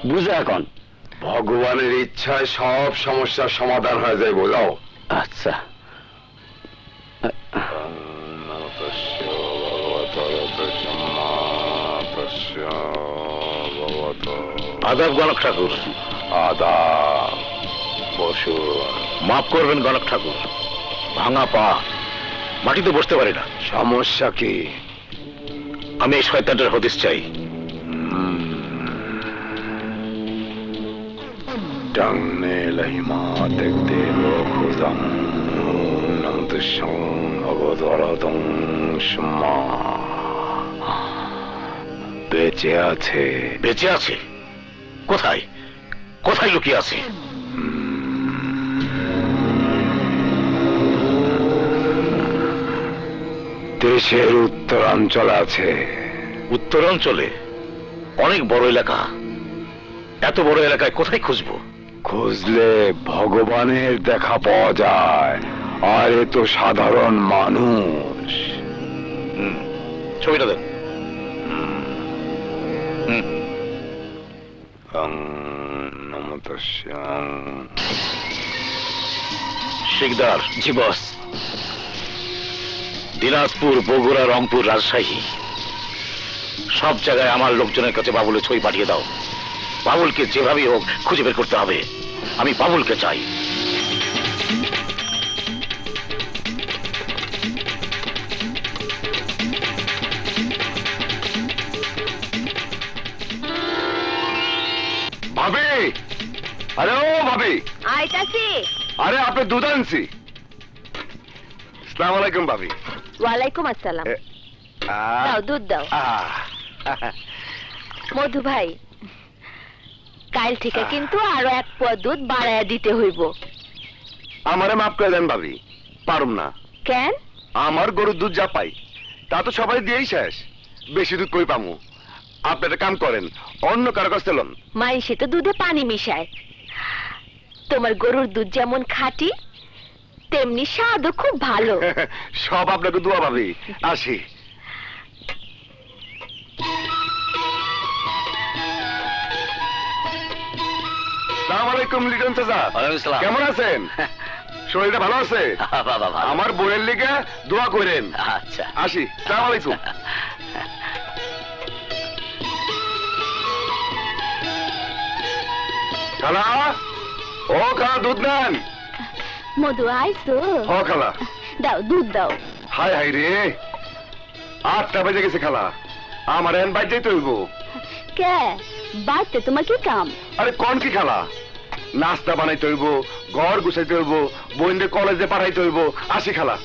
বুঝে এখন ভগবানের ইচ্ছায় সব সমস্যার সমাধান হয়ে যায়, বোঝাও। আচ্ছা আদাব গণক ঠাকুর। আদাব, বসুন। মাফ করবেন গণক ঠাকুর, ভাঙা পা, মাটিতে বসতে পারি না। সমস্যা কি? আমি এই শয়তানটার হদিস চাই। ডাংনে লাইমা দেখতে খুদাম নমতশং ভগবতরদং সমা। বেঁচে আছে। বেঁচে আছে? কোথায় কোথায় লুকিয়ে আছে? দেশের উত্তরাঞ্চলে আছে। উত্তরাঞ্চলে? অনেক বড় এলাকা, এত বড় এলাকায় কোথায় খুঁজবো? খুঁজলে ভগবানের দেখা পাওয়া যায়, আর এ তো সাধারণ মানুষ। ছবিটা দেন। শিকদার। জি বস। দিনাজপুর, বগুড়া, রংপুর, রাজশাহী সব জায়গায় আমার লোকজনের কাছে বাবুলের ছবি পাঠিয়ে দাও। বাবুলকে যেভাবেই হোক খুঁজে বের করতে হবে। আমি বাবুলকে চাই। ভাবি, আরে ও ভাবি। আইতাছি। আরে আপনি দুধ আনছি। আসসালামু আলাইকুম ভাবি। ওয়ালাইকুম আসসালাম। দাও দুধ দাও। মধু ভাই, কাল থেকে কিন্তু আরো এক পোয়া দুধ বাড়ায়া দিতে হইব। আমারে মাফ করে দেন ভাবি, পারুম না। কেন? আমার গরুর দুধ যা পাই তা তো সবাই দিয়েই শেষ। বেশি দুধ কই পামু? আপনি একটা কাম করেন, অন্য কারো কাছে লন। মাইসে তো দুধে পানি মিশায়। তোমার গরুর দুধ যেমন খাঁটি, তেমনি স্বাদও খুব ভালো। সব আপনাকে দোয়া ভাবি। আসি। আসসালামু আলাইকুম লিটন চাচা। কেমন আছেন? শরীরটা ভালো আছে? আমার বোনের লিগে দোয়া করেন। আচ্ছা আসি। আসসালামু আলাইকুম। খালা, ও খালা দুধ নেন। মধু আইসো? হ খালা। দাও দুধ দাও। হাই হাই রে, 8টা বেজে গেছে খালা। আমার এন বাইর যাইতে হইব। কে বাড়তে তোমার কি কাম? আরে কোন কি খালা, নাস্তা বানাইতে হইব, ঘর গুছাইতে হইব, বোনদের কলেজে পাঠাইতে হইব। আসি খালা।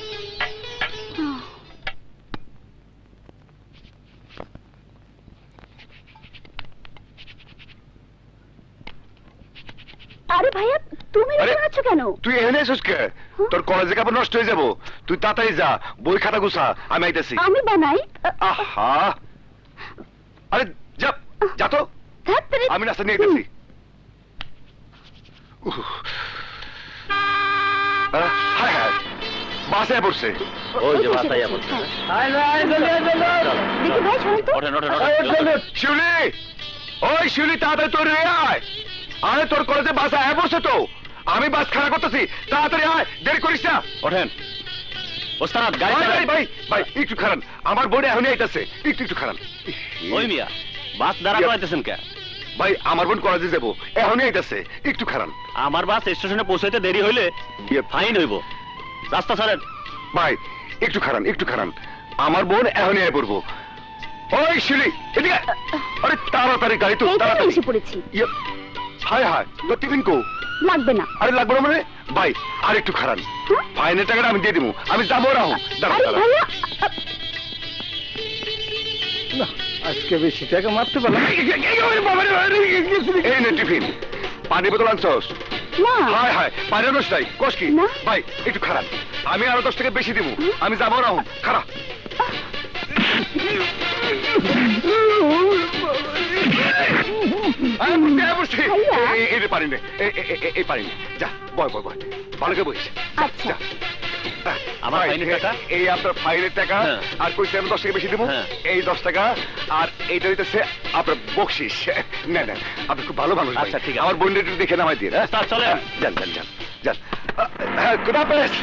আরে ভাইয়া, তুমি এখানে আছো কেন? তুই এখানে এসেছিস কে? তোর কলেজে কাপড় নষ্ট হয়ে যাবো। তুই তাড়াতাড়ি যা, বই খাতা গুছা, আমি আইতেছি। আমি বানাই। আহা, আরে যা যা তো, আমি নাস্তা নিয়ে আইতেছি। হায় হায়, বাসে পড়ছে। ওই যে বাসায় পড়ছে। দেখি ভাই, শোনো তো। ওঠেন ওঠেন ওঠেন। শিউলি, ওই শিউলি তাড়াতাড়ি তৈরি হয়ে আয়। আরে তোর কলেজে বাস আয় পড়ছে তো, আমি বাস খারাপ করতেছি, তাড়াতাড়ি আয়, দেরি করিস না। ওঠেন। ওস্তাদ গাড়ি ভাই চালান। ভাই ভাই একটু খারান, আমার বোনে এখনই আইতাছে। একটু একটু খারান। ওই মিয়া, বাস দাঁড়া করাইতেছেন কে? ভাই আমার বোন কলেজে যাবো, এখনই আইতাছে, একটু খারান। আমার বাস স্টেশনে পৌঁছাইতে দেরি হইলে ফাইন হইব। রাস্তা ছাড়েন। ভাই একটু খারান, একটু খারান, আমার বোন এখনই আয় পড়বো। ওই শিলি এদিকে, আরে তাড়াতাড়ি গাড়ি তো, তাড়াতাড়ি এসে পড়েছি। হায় হায়, তোর টিফিন কো? লাগবে না। আরে লাগবে না মানে? ভাই আর একটু খারান, ফাইনের টাকাটা আমি দিয়ে দিব, আমি যাবো রাহু। দাঁড়া আরে দাঁড়া। ভাইয়া, আজকে বেশি টাকা মারতে পারলাম। এই নে টিফিন, পানি বোতল আনছস? না। হায় হায়, পানি আনস নাই? কস কি? না। ভাই একটু খারাপ, আমি আরো 10 টাকা বেশি দিব, আমি যাবো রাহু। খারাপ। এই পারি নে, এই পারি নে। যা বয় বয় বয়, ভালো করে বইস। আচ্ছা। আমার ভাই, ফাইনের টাকা? এই আপনার ফাইনের টাকা, হ্যাঁ। আর কইতে আমি 10 টাকা বেশি দেবো, হ্যাঁ। এই 10 টাকা, আর এইটা হইতেছে আপনার বকশিস। নেন নেন, আপনি খুব ভালো মানুষ ভাই। আচ্ছা, ঠিক আছে। আমার বোনটা একটু দেখে নামাই দিয়ে। স্যার, চলেন। যান যান যান যান। খুদা হাফেজ।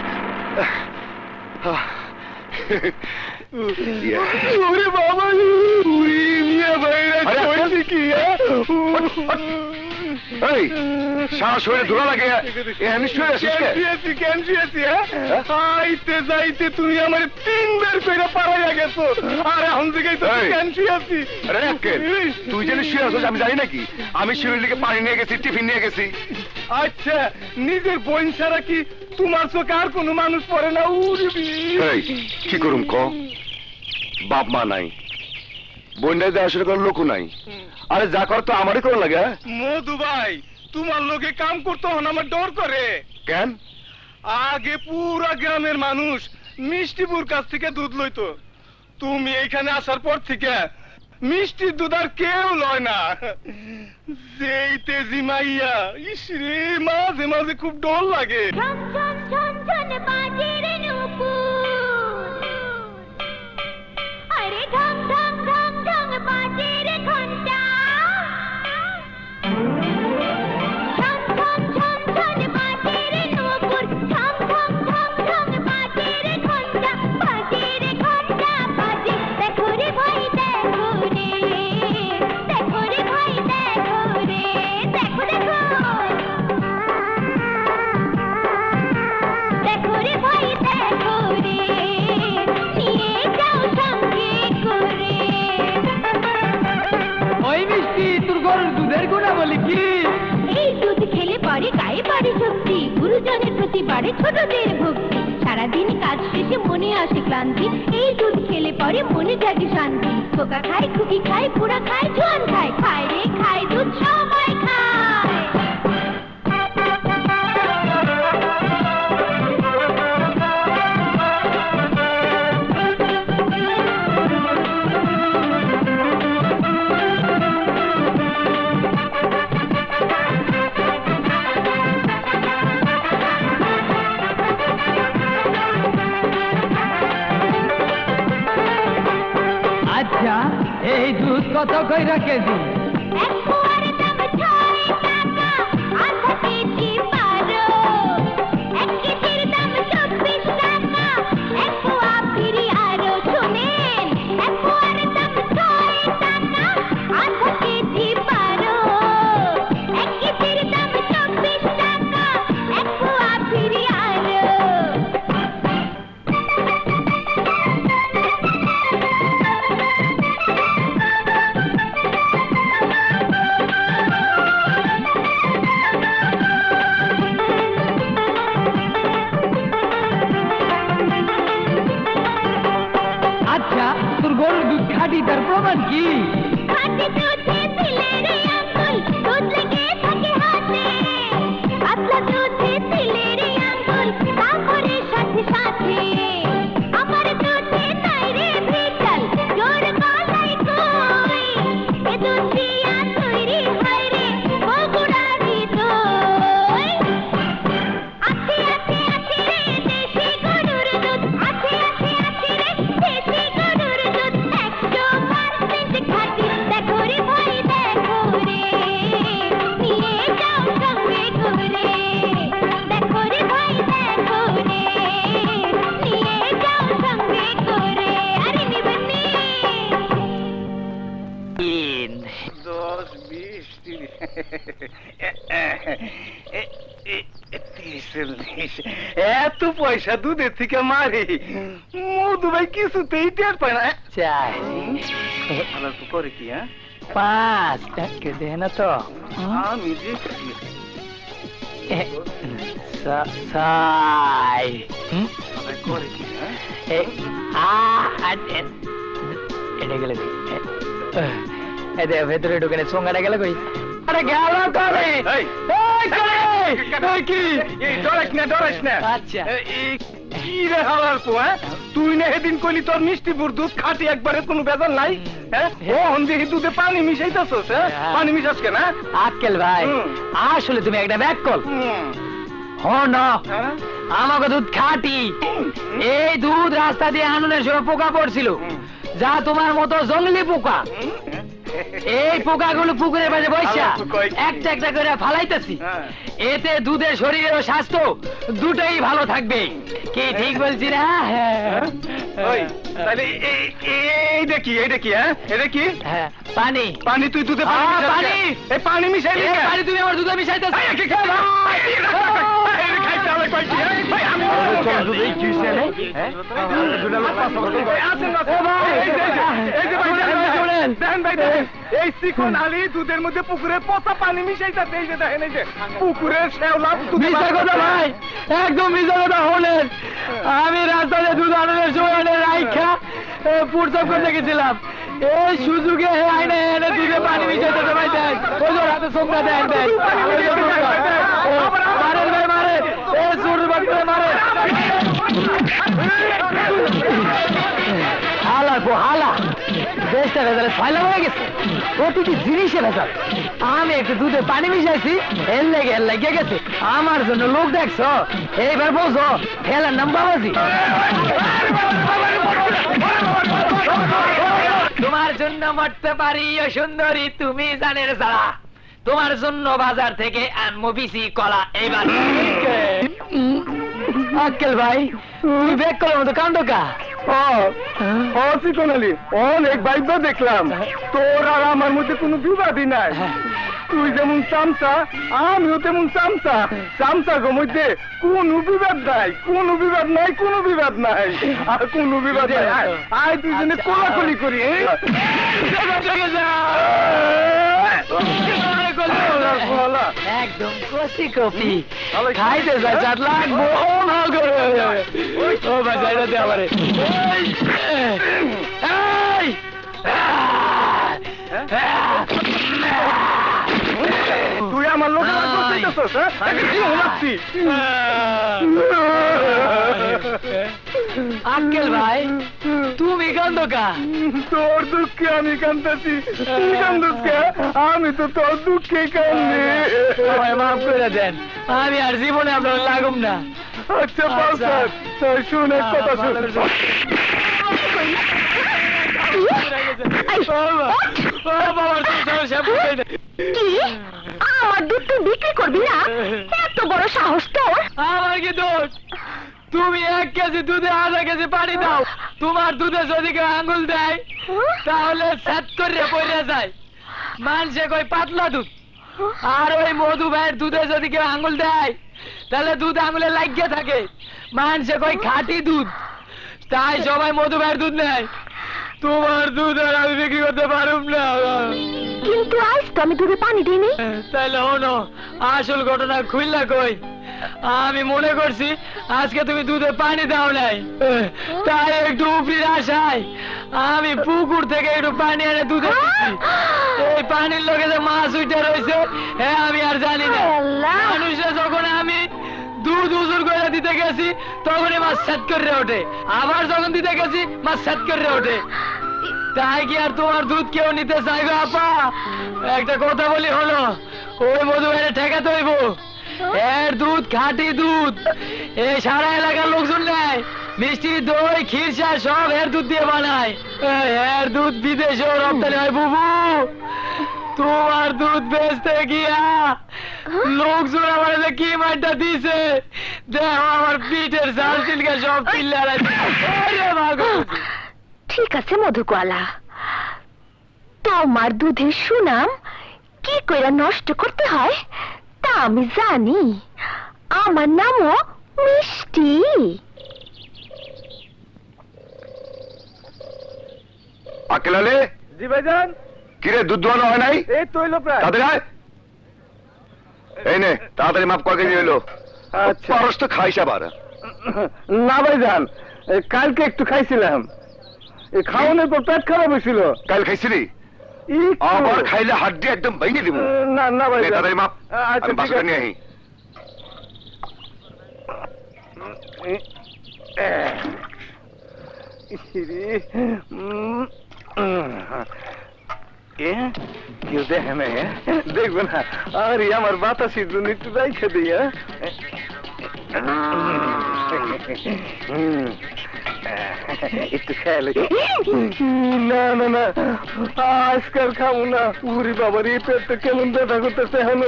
ওরে বাবা, উড়ি মিয়া ভাইরা কইছে কি? এই সাহস হয়ে ধরা লাগে, এখানে শুয়ে আছিস কে? আইতে যাইতে তুমি আমার 3 বার কইরা পারাইয়া গেছো, আর এখন থেকে তো এই। ক্যান্সি আছি। আরে আক্কেল, তুই জানিস শুয়ে আছিস আমি জানি নাকি? আমি শিউরের দিকে পানি নিয়ে গেছি, টিফিন নিয়ে গেছি। আচ্ছা, নিজের বোন ছাড়া কি তোমার চোখে আর কোনো মানুষ পড়ে না? উড়বি এই কি করুম ক? বাপ মা নাই, বোনটাই দেখাশোনা করার লোকও নাই। আরে যা কর তো আমারই করা লাগে। মধু ভাই, তোমার লোকে কাম করতে হন আমার ডর করে। কেন? আগে পুরা গ্রামের মানুষ মিষ্টিপুর কাছ থেকে দুধ লইতো, তুমি এইখানে আসার পর থেকে মিষ্টির দুধ আর কেউ লয় না। যেই তেজি মাইয়া, ইস রে, মাঝে মাঝে খুব ডর লাগে। ঝন ঝন ঝন ঝন বাজে রে নূপুর, আরে ঢং ঢং ঢং ঢং বাজে রে ঘন্টা। ঝন ঝন ঝন ঝন বাজে রে নূপুর, ঢং ঢং ঢং ঢং বাজে রে ঘন্টা, বাজে রে ঘন্টা বাজে। দেখো রে ভাই দেখো রে, দেখো রে ভাই দেখো রে, দেখো দেখো। দেখো রে ভাই দেখো রে, নিয়ে যাও সঙ্গে করে। ওই মিষ্টি, তোর গরুর দুধের গুণা বলি কি? এই দুধ খেলে পরে গায়ে বাড়ে শক্তি, গুরুজনের প্রতি বাড়ে ছোটদের ভক্তি, সারাদিন কাজ শেষে মনে আসে ক্লান্তি, এই দুধ খেলে পরে মনে জাগে শান্তি। খোকা খায়, খুকি খায়, বুড়া খায়, জোয়ান খায়, খায় রে খায় দুধ সবাই খায়। আচ্ছা, এই দুধ কত কইরা কেজি? এক পোয়ার দাম 6 টাকা, আধা কেজি 12, 1 কেজির দাম 24 টাকা, এক পোয়া ফিরি আরো শুনেন। এক পোয়ার দাম 6 টাকা, আধা কেজি 12, 1 কেজির দাম 24 টাকা, এক পোয়া ফিরি আরো। আচ্ছা, তোর গরুর দুধ খাঁটি, তার প্রমাণ কি? খাঁটি দুধে দিলে রে আঙ্গুল, দুধ লেগে থাকে হাতে। পাতলা দুধে দিলে রে আঙ্গুল, তারপরে সাথে সাথে। আমার দুধে নাই রে ভেজাল, জোর গলায় কই। এ দুধ দিয়া তৈরি হয় রে বগুড়ারি দই। আছে আছে আছে রে দেশি গরুর দুধ, আছে আছে আছে রে দেশি গরুর দুধ, 100% খাঁটি। দেখো রে ভাই দেখো রে, নিয়ে যাও সঙ্গে করে। দেখো রে ভাই দেখো রে, নিয়ে যাও সঙ্গে করে। আরে নিবেন নি? 10, 20, 30, 40, এত পয়সা দুধের থেকে মারি, মধু ভাই কিছুতেই টের পায় না। চাই করে কি? হ্যাঁ, 5 টাকা দে না তো। আমি দেখছি করে কি? এটা গেলে ভেতরে ঢুকে সোঙ্গাটা গেলে কই? আরে গেল করে আচ্ছা, কি রে হালার পো? তুই না সেদিন কইলি তোর মিষ্টিপুর দুধ খাঁটি, একবারে কোনো বেজাল নাই। দেখি দুধে পানি মিশাইতেছস? পানি মিশাস কেন? আক্কেল ভাই, আসলে তুমি একটা ব্যাককল। না হ্যাঁ? আমাকে দুধ খাঁটি। এই দুধ রাস্তা দিয়ে আননের সময় পোকা পড়ছিল, যা তোমার মতো জঙ্গলি পোকা। এই পোকাগুলো পুকুরের মাঝে বসা একটা একটা করে ফালাইতেছি। হ্যাঁ। এতে দুধের শরীরের ও স্বাস্থ্য দুটোই ভালো থাকবে। কি ঠিক বলছি না? ওই তাহলে এইটা কি, এইটা কি? হ্যাঁ, এটা কি? হ্যাঁ, পানি। পানি? তুই দুধে পানি হ্যাঁ, মিশালি পানি। কেন? এই পানি মিশাইলি এই কেন? পানি তুমি আমার দুধে মিশাইতেছ। এই, কি খেলা? এই, এটা খাইতে হবে কইছি, হ্যাঁ? এই, আমি আসেন না, এই যে ভাই, দেখেন ভাই, দেখেন, এই চিকন আলী দুধের মধ্যে পুকুরের পচা পানি মিশাইতেছে। এই যে দেখেন, এই যে পুকুরের শ্যাওলা দুধে মিথ্যা কথা ভাই, একদম মিথ্যা কথা হলেন। আমি রাস্তাতে দুধ আনন্দের সময় রাইখা পুরসব করতে গেছিলাম। এই সুযোগে আইনে এনে দুধে পানি মিশাইতে ভাই। দেন ওই যে হাতে সোমরা দেন, দেন মারেন ভাই, মারেন। এ সুর বাচ্চা মারেন। হালা গো হালা, দেশটা ভেজালে ফাইলা হয়ে গেছে। প্রতিটি জিনিসে ভেজাল। আমি একটু দুধে পানি মিশাইছি, এর লেগে গেছে। আমার জন্য লোক দেখছো? এইবার বোঝো খেলার নাম বাবাজি। তোমার জন্য মরতে পারি ও সুন্দরী, তুমি জানের যারা। তোমার জন্য বাজার থেকে আনবো বিসি কলা। এইবার আক্কেল ভাই, তুমি বেক করার মতো কান্দো কা? ও চিকন আলী, অনেক বাইক দেখলাম, তোর আর আমার মধ্যে কোনো বিবাদই নাই। তুই যেমন চামচা, আমিও তেমন চামচা। চামচাগো মধ্যে কোনো বিবাদ নাই, কোনো বিবাদ নাই, কোনো বিবাদ নাই, আর কোনো বিবাদ নাই। আয় দুইজনে কোলাকুলি করি। একদম কষি কপি খাইতে যায়, 4 লাগবো। ও না করে ও বাজাইটা দে আমারে। তুই আমার লোক আঙ্কেল ভাই, তুমি কান্দো কা? তোর দুঃখে আমি কান্দাছি। তুই কান্দুস কে? আমি তো তোর দুঃখে কান্দি। আমায় মাফ করে দেন, আমি আর জীবনে আপনার লাগুম না। আচ্ছা পাউসার, শুন এক কথা শুন। কি আমার দুধ তুই বিক্রি করবি না? এত বড় সাহস তোর? আমার কি দোষ? তুমি 1 কেজি দুধে আধা কেজি পানি দাও। তোমার দুধে যদি কেউ আঙ্গুল দেয় তাহলে স্যাত করে পড়ে যায়। মানুষে কই পাতলা দুধ, আর ওই মধু ভাইয়ের দুধে যদি কেউ আঙ্গুল দেয় তাহলে দুধ আঙ্গুলে লাগিয়ে থাকে। মানুষে কই খাঁটি দুধ, তাই সবাই মধু ভাইয়ের দুধ নেয়। তোমার দুধ আর আমি বিক্রি করতে পারুম না। কিন্তু আজ তো আমি দুধে পানি দিইনি। তাইলে হনো আসল ঘটনা খুললা কই? আমি মনে করছি আজকে তুমি দুধে পানি দাও নাই, তাই একটু উপরির আশায় আমি পুকুর থেকে একটু পানি এনে দুধে দিচ্ছি। এই পানির লোকে যে মাছ উঠে রয়েছে হ্যাঁ আমি আর জানি না। মানুষে যখন আমি দুধ উজুর করে দিতে গেছি তখনই মাছ সেট করে ওঠে, আবার যখন দিতে গেছি মাছ সেট করে ওঠে। তাই কি আর তোমার দুধ কেউ নিতে চাইবে আপা? একটা কথা বলি হলো, ওই মধু ভাইয়ের ঠেকাতে হইব। এর দুধ খাঁটি দুধ, এই সারা এলাকার লোকজন নেয়। মিষ্টি দই ক্ষীরসা সব এর দুধ দিয়ে বানায়। এর দুধ বিদেশেও রপ্তানি হয় বুবু। তোমার দুধ বেচতে গিয়া লোকজন আমার যে কি মাইটা দিছে, দেখো আমার পিঠের সার সিলকা সব চিল্লা। ঠিক আছে মধুকলা, তোমার দুধের সুনাম কি কইরা নষ্ট করতে হয় তা আমি জানি। আমার নামও মিষ্টি। আক্কেল আলী, জি ভাইজান। কিরে দুধ দোয়ানো হয় নাই? এই তো হইলো প্রায়। তাদের আয়। এই নে তাড়াতাড়ি মাপ কয় কেজি হইলো? আচ্ছা। পারস তো খাইস আবার। না ভাইজান, কালকে একটু খাইছিলাম, এই খাওয়ানোর পর পেট খারাপ হয়েছিল। কাল খাইছিলি? একটু। আবার খাইলে হাড্ডি একদম ভেঙে দিব। না না নে ভাইজান। তাড়াতাড়ি মাপ, আচ্ছা আমি ঠিক বাসাটা আছে। নিয়ে আহি। কেউ দেখে না, দেখবে না। আরে আমার বাতাসের জন্য একটু রাইখে দিই। একটু খেয়াল না না না আজকাল খাবো না উরি বাবার এই পেটটা কেমন ব্যথা করতেছে এখন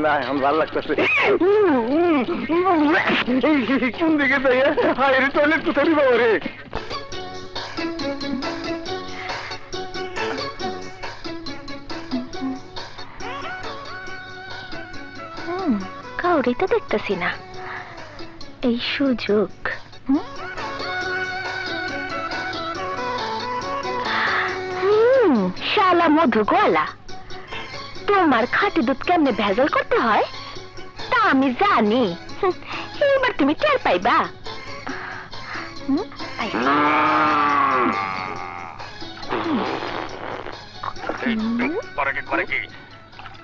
না এখন ভালো লাগতেছে কোন দিকে যাই হায় রে টয়লেট কোথায় বাবা রে কাউরে তো দেখতেছি না এই সুযোগ শালা মধু গোয়ালা তোমার খাঁটি দুধ কেমনে ভেজাল করতে হয় তা আমি জানি এবার তুমি টের পাইবা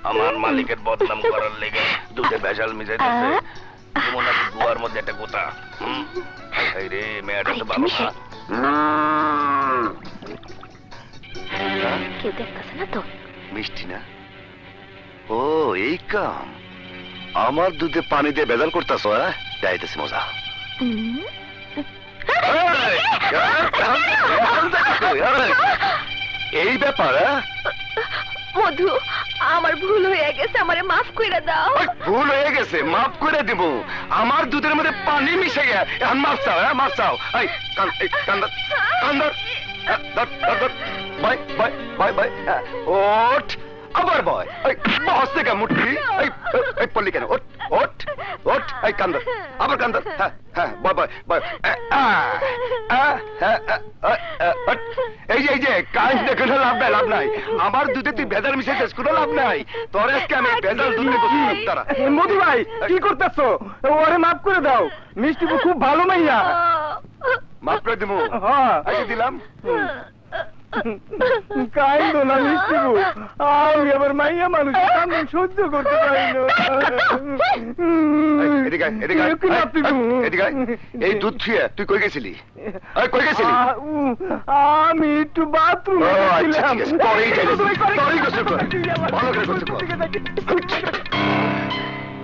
আমার মালিকের বদনাম করার লেগে দুধে ভেজাল মিশে দিচ্ছে গুয়ার মধ্যে একটা গোতা রে মেয়েটা তো ভালো না কেউ দেখতেছে না তো মিষ্টি না ও এই কাম আমার দুধে পানি দিয়ে ভেজাল করতেছ যাইতেছি মজা এই ব্যাপার মধু আমার ভুল হয়ে গেছে আমারে মাফ কইরা দাও ভুল হয়ে গেছে মাফ করে দিব আমার দুধের মধ্যে পানি মিশে গে এখন মাফ চাও মাফ চাও Kandar Kandar bye bye bye bye ওঠ আবার বয় বস থেকে মুটকি পল্লি কেন ওঠ ওঠ ওঠ কান্দর আবার কান্দর হ্যাঁ বয় বয় বয় এই যে কাজ দেখে লাভ নাই লাভ নাই আমার দুধে তুই ভেজাল মিশাইছিস কোনো লাভ নাই তোর আজকে আমি ভেজাল দুধে তারা মধু ভাই কি করতেছো ওরে মাফ করে দাও মিষ্টি খুব ভালো মাইয়া মাফ করে দিব আচ্ছা দিলাম কাইন্দ না মিষ্টি আমি আবার মাইয়া মানুষ সহ্য করতে পারি এই দুধ ছুঁয়ে তুই কই গেছিলি কই গেছিলি আমি একটু বাথরুম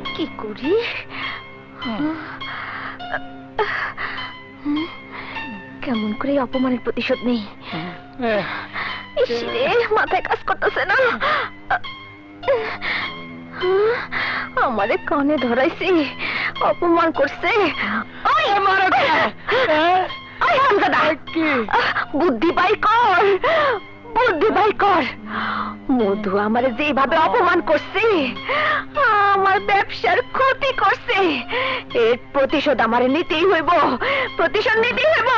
কি করি কেমন করে অপমানের প্রতিশোধ নেই মাথায় কাজ করতেছে না আমারে কানে ধরাইছি অপমান করছে বুদ্ধি বাই কর বুদ্ধি বাই কর মধু আমারে যেভাবে অপমান করছে আমার ব্যবসার ক্ষতি করছে এর প্রতিশোধ আমারে নিতেই হইব প্রতিশোধ নিতেই হইব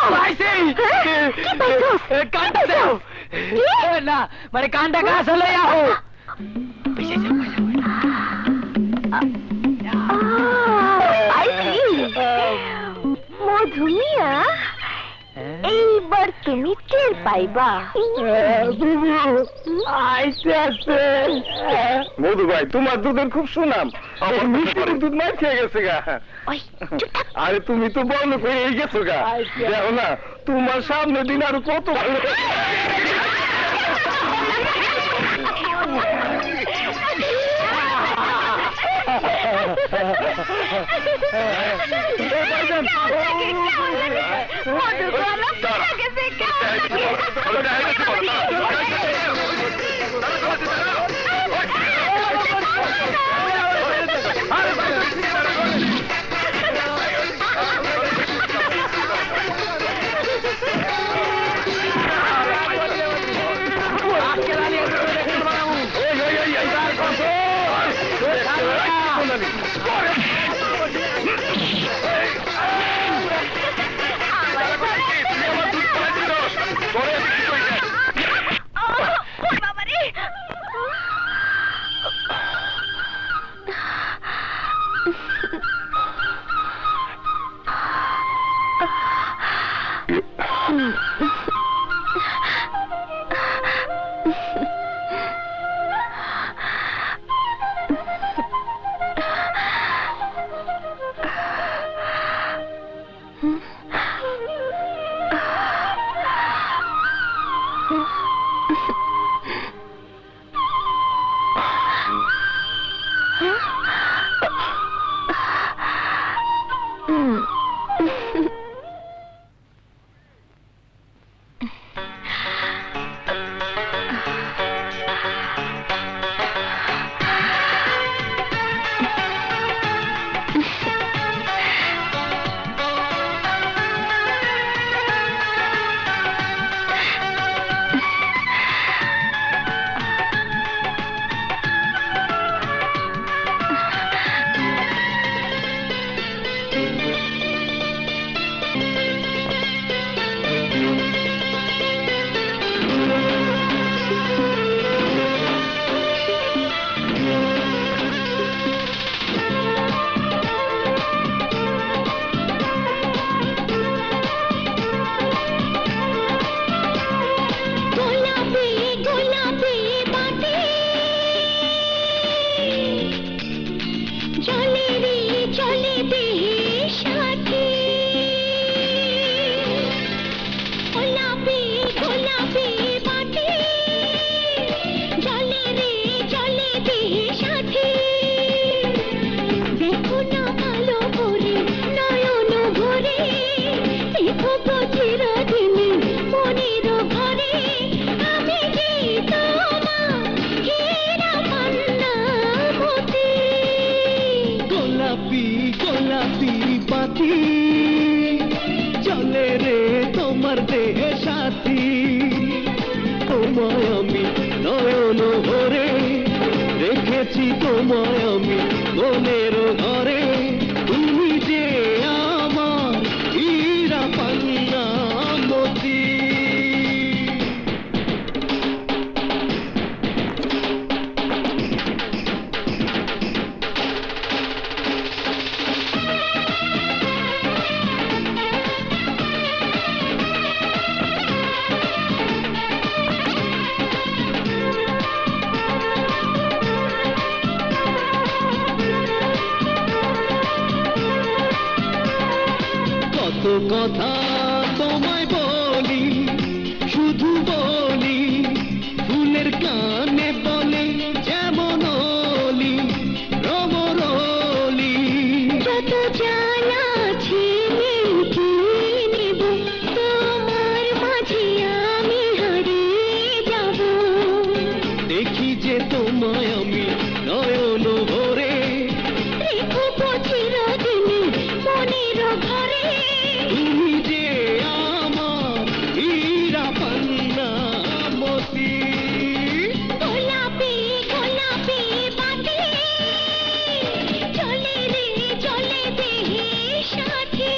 না মানে কানটা গাছ হলে আহো মধু মিয়া এইবার তুমি টের পাইবা মধু ভাই তোমার দুধের খুব সুনাম মিষ্টি দুধ মার খেয়ে গেছে গা আরে তুমি তো বন্ধ করে গেছো গা দেখো না তোমার সামনে দিন আরো কত চিরদিনই মনের ঘরে আমি যে তোমার হীরা পান্না মতি। গোলাপি গোলাপি পাখি চলে রে তোমার দেহে সাথী, তোমায় আমি নয়ন ভরে রেখেছি, তোমায় আমি মনের ঘরে, তুমি যে আমার হীরা পান্না মতি। কত কথা তোমায় বলি, শুধু বলি ফুলের কানে বলে যেমন অলি রমরলি। যত জ্বালা আছে মিটিয়ে নেব, তোমার মাঝে আমি হারিয়ে যাব। দেখি যে তোমায় আমি নয়ন ভরে রেখো চিরদিনই মনের ঘরে, তুমি যে আমার হীরা পান্না মতি। গোলাপি গোলাপি বাতি চলে রে চলে দেহে সাথী।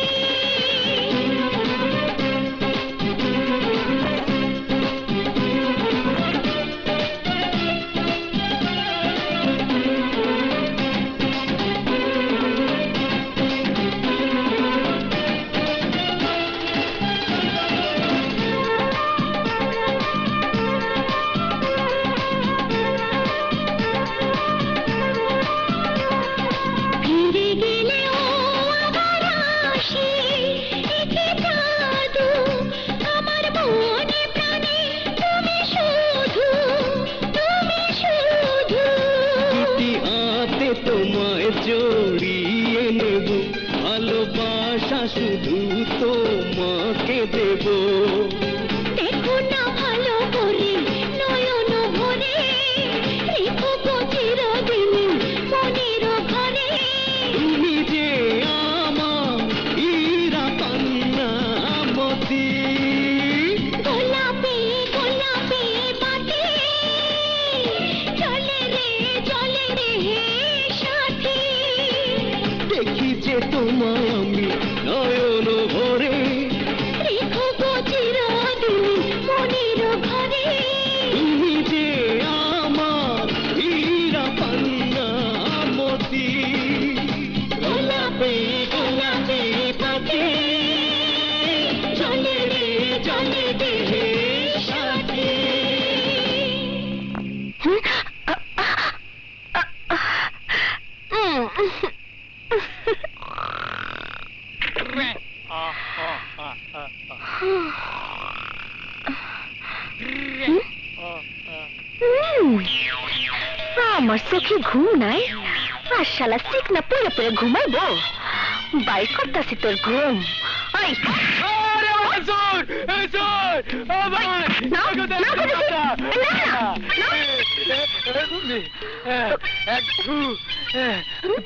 ফিরে গেলেও আবার আসে একে জাদু, আমার মনে প্রাণে তুমি শুধু, তুমি শুধু। দুটি হাতে তোমায় জড়িয়ে নেব, ভালোবাসা শুধু তোমাকে দেব। দেখো না ভালো করে নয়ন ভরে, রেখো চিরদিনই মনের ঘরে, তুমি যে আমার হীরা পান্না মতি। গোলাপি গোলাপি বাতি চলে রে সাথী। দেখি যে তোমায় আমি নয়ন ভরে রেখো চিরদিনই মনের ঘরে, তুমি যে আমার হীরা পান্না মতি। গোলাপি গোলাপি পাখি চলে রে চলে দেহে সাথী। আমার চোখে ঘুম নাই, আর শালা চিকনা পড়ে পড়ে ঘুমাইবো। বাই করতাছি তোর ঘুম। ওই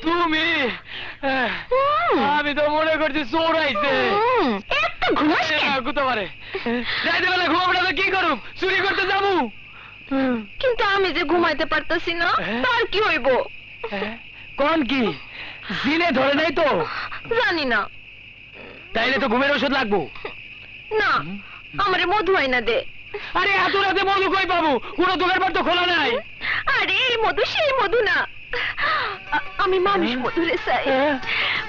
তুমি আমি তো মনে করছি চোর আইছে। এত ঘুমাস কেন? কোথা পারে রাইতে বেলা ঘুমাবো না, কি করুম? চুরি করতে যাবো। কিন্তু আমি যে ঘুমাইতে পারতাছি না, তার কি হইব? কোন কি জিনে ধরে নাই তো? জানি না। তাইলে তো ঘুমের ওষুধ লাগবো। না, আমারে মধু আইনা দে। আরে এত রাতে মধু কই পাবো? কোনো দোকানপাট তো খোলা নাই। আরে এই মধু সেই মধু না, আমি মানুষ মধুরে চাই।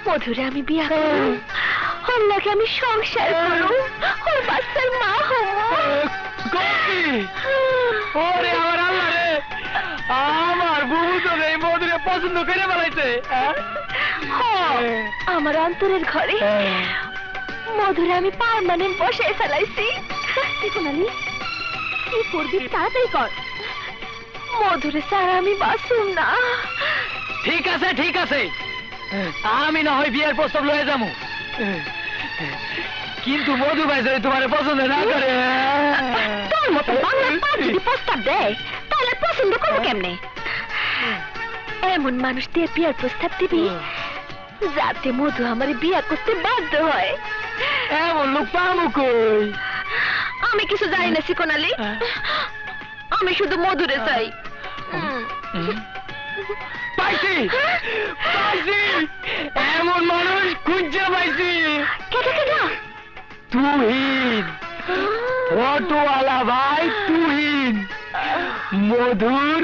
মধুরে আমি বিয়া করব, ওর লাগে আমি সংসার করব, ওর বাচ্চার মা হব। কই? ওরে আমার আল্লাহ রে, আমার বউ তো এই মধুরে পছন্দ করে ফেলাইছে। আমার অন্তরের ঘরে মধুরে আমি পার্মানেন্ট বসাই ফেলাইছি। সোনালি, কি করবি তাড়াতাড়ি কর, মধুরে ছাড়া আমি বাঁচুম না। ঠিক আছে ঠিক আছে, আমি না হয় বিয়ের প্রস্তাব লয়ে যাবো। কিন্তু মধু ভাই যদি তোমার পছন্দ না করে তোর মতো বাংলা পাঁচ যদি প্রস্তাব দেয় তাহলে পছন্দ করবো কেমনে? এমন মানুষ দিয়ে বিয়ার প্রস্তাব দিবি যাতে মধু আমার বিয়া করতে বাধ্য হয়। এমন লোক পাবো কই? আমি কিছু জানি না সিকোনালি, আমি শুধু মধুরে চাই। পাইছি পাইছি, এমন মানুষ খুঁজে পাইছি। কেটা কেটা? তুহিন, অটোওয়ালা ভাই তুহিন, মধুর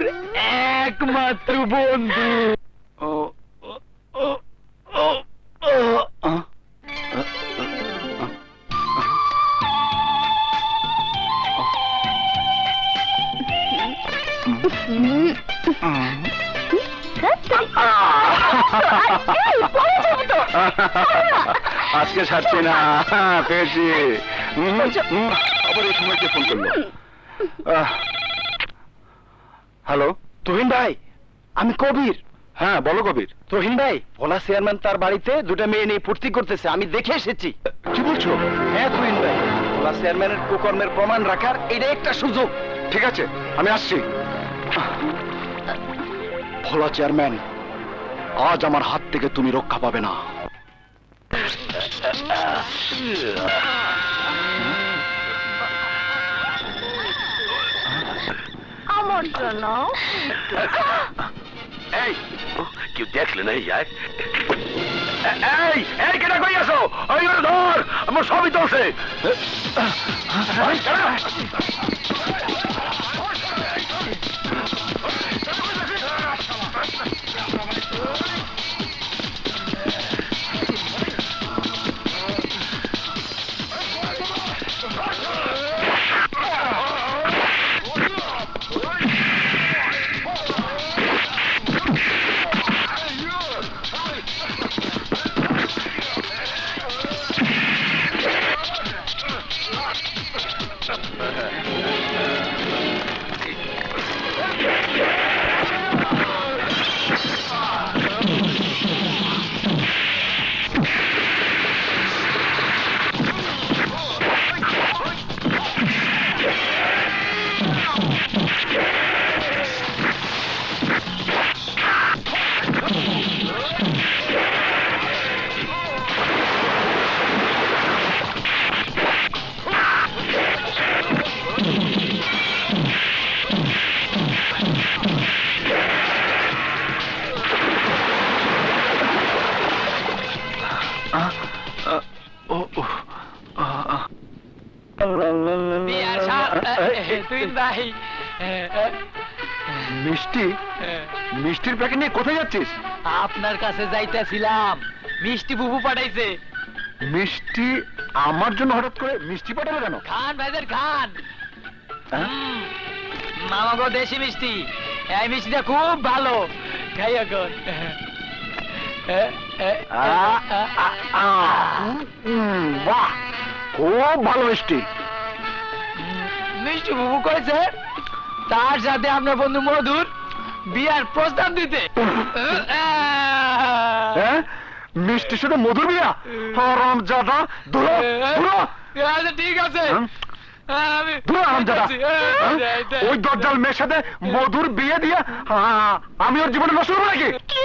একমাত্র বন্ধু। ও ও ও ও আজকে ছাড়ছি না, পেয়েছি। আবার এই সময় কে ফোন করলো? হ্যালো, তুহিন ভাই, আমি কবির। হ্যাঁ বলো কবির। তুহিন ভাই, ভোলা চেয়ারম্যান তার বাড়িতে দুটো মেয়ে নিয়ে ফুর্তি করতেছে, আমি দেখে এসেছি। কি বলছো? হ্যাঁ তুহিন ভাই, ভোলা চেয়ারম্যানের কুকর্মের প্রমাণ রাখার এটা একটা সুযোগ। ঠিক আছে, আমি আসছি। ভোলা চেয়ারম্যান, আজ আমার হাত থেকে তুমি রক্ষা পাবে না। আমন্ত্রণ। এই কেউ দেখলে নাই যায়? এই এই কেটা কই আছো? ওই ওরে ধর, আমার সবই চলছে। তুহিন ভাই, মিষ্টি, মিষ্টির প্যাকেট নিয়ে কোথায় যাচ্ছিস? আপনার কাছে যাইতেছিলাম, মিষ্টি বুবু পাঠাইছে। মিষ্টি আমার জন্য হঠাৎ করে মিষ্টি পাঠাবে কেন? খান ভাইদের খান, মামাগো দেশি মিষ্টি, এই মিষ্টিটা খুব ভালো, খাই এখন। বাহ, খুব ভালো মিষ্টি। মিষ্টি বুবু করেছে তার সাথে আপনার বন্ধু মধুর বিয়ার প্রস্তাব দিতে। হ্যাঁ, মিষ্টির সাথে মধুর বিয়া? হারামজাদা, দূর দূর। আচ্ছা ঠিক আছে, আমি দূর হারামজাদা। ওই দজ্জাল মেয়ের সাথে মধুর বিয়ে দিয়ে আমি ওর জীবনে নষ্ট করবো নাকি? কি?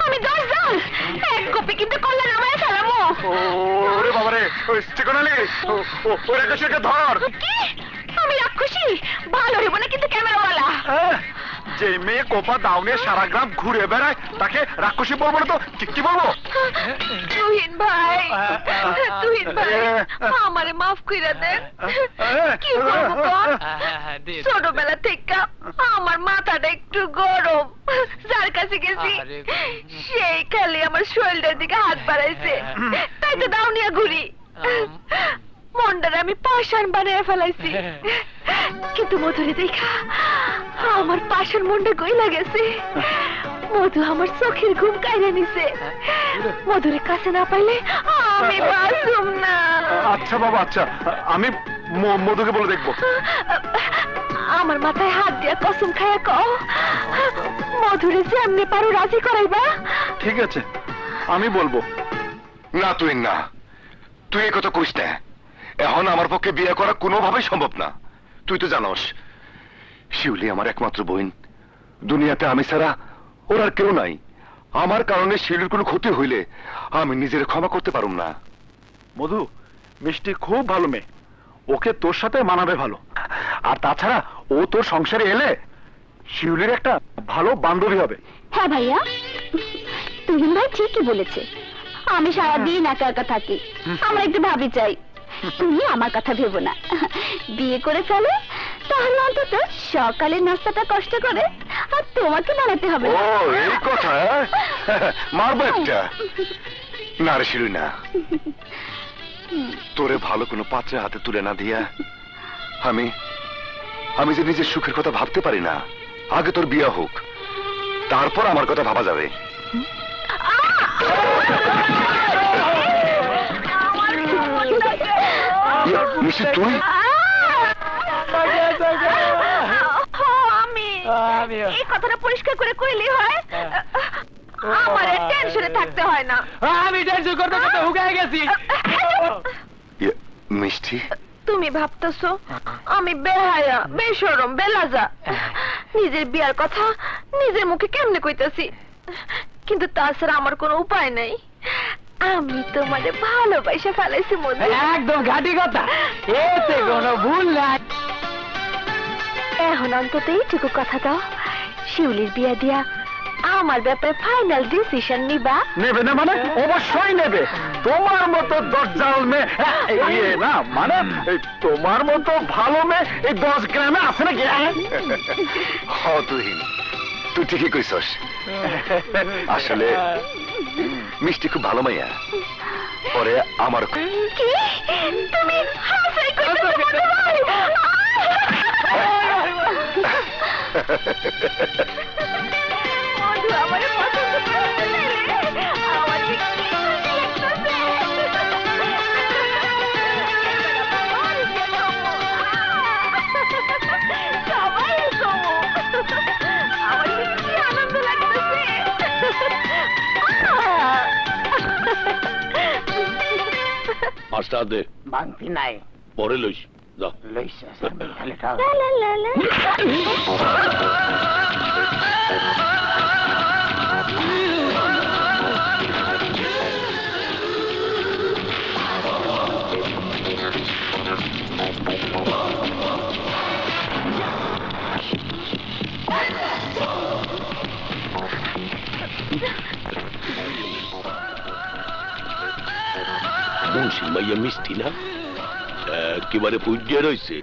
আমি দশজন এক কপি কিন্তু করলে নামায় ফেলামো। ওরে বাবারে, ওই চিকনালি, ওই রাক্ষসীকে ধর। কি? আমি রাক্ষসী? ভালো হইব না কিন্তু ক্যামেরাওয়ালা। যে মেয়ে কোপা দাউনে সারা গ্রাম ঘুরে বেড়ায় তাকে রাক্ষসী বলবো না তো কি বলবো? তুহিন ভাই, তুহিন ভাই, আমারে মাফ কইরা দেন। কি করবো কর? ছোটবেলা থেকে আমার মাথাটা একটু গরম, যার কাছে গেছি সেই খালি আমার শরীরের দিকে হাত বাড়াইছে, তাই তো দাউনিয়া ঘুরি। মন্ডারে আমি পাষাণ বানিয়ে ফেলাইছি, কিন্তু মধুরে দেখা আমার পাষাণ মন্ডা গইলা গেছে। মধু আমার চোখের ঘুম কাইরে নিছে, মধুরে কাছে না পাইলে আমি বাঁচুম না। আচ্ছা বাবা, আচ্ছা, আমি মধুকে বলে দেখবো। আমার মাথায় হাত দিয়া কসম খায়া কও, মধুরে যেমনি পারো রাজি করাইবা। ঠিক আছে, আমি বলবো। না তুই না, তুই এই কথা কইস না। এখন আমার পক্ষে বিয়ে করা কোনোভাবেই সম্ভব না। তুই তো জানোস শিউলি আমার একমাত্র বোন, দুনিয়াতে আমি ছাড়া ওর আর কেউ নাই। আমার কারণে শিউলির কোনো ক্ষতি হইলে আমি নিজের ক্ষমা করতে পারুম না। মধু, মিষ্টি খুব ভালো মেয়ে, ওকে তোর সাথে মানাবে ভালো। আর তাছাড়া ও তোর সংসারে এলে শিউলির একটা ভালো বান্ধবী হবে। হ্যাঁ ভাইয়া, তুহিন ভাই ঠিকই বলেছে। আমি সারাদিন একা একা থাকি, আমার একটু ভাবি চাই। তুমি আমার কথা ভেবো না, বিয়ে করে ফেলো, তাহলে অন্তত সকালের নাস্তাটা কষ্ট করে আর তোমাকে বানাতে হবে ও না। এই কথা, মারবো একটা। না রে শিউলি না, তোরে ভালো কোনো পাত্রে হাতে তুলে না দিয়া আমি যে নিজের সুখের কথা ভাবতে পারি না। আগে তোর বিয়ে হোক, তারপর আমার কথা ভাবা যাবে। মিষ্টি তুই আমি এই কথাটা পরিষ্কার করে কইলি হয়, আমার টেনশনে থাকতে হয় না। আমি টেনশন করতে করতে হুগায় গেছি। মিষ্টি, তুমি ভাবতেছো আমি বেহায়া, বেশরম, বেলাজা, নিজের বিয়ার কথা নিজের মুখে কেমনে কইতাছি, কিন্তু তাছাড়া আমার কোনো উপায় নাই। আমি তোমারে ভালোবাসা ফেলাইছি মধু। একদম ঘাটি কথা, এতে কোনো ভুল নাই। এখন অন্তত এইটুকু কথা দাও, শিউলির বিয়া দিয়া আমার ব্যাপারে ফাইনাল ডিসিশন নিবা। নেবে না মানে? অবশ্যই নেবে। তোমার মতো দরজাল মেয়ে না, মানে তোমার মতো ভালো মেয়ে এই 10 গ্রামে আছে নাকি? তুই ঠিকই কইছস। আসলে মিষ্টি খুব ভালো মাইয়া। পরে আমার কি তুমি হাসাই কইতেছো মধু ভাই? মধু আমারে পছন্দ করতে চাইলে আমার কি সবাই কমো, আমার কি আনন্দ লাগতেছে। পাঁচটা দে, বাংতি নাই, পরে লইস যা। লইছে খালি লা লা লা লা। মুন্সি মাইয়া মিষ্টি না, একেবারে পুজে রয়েছে।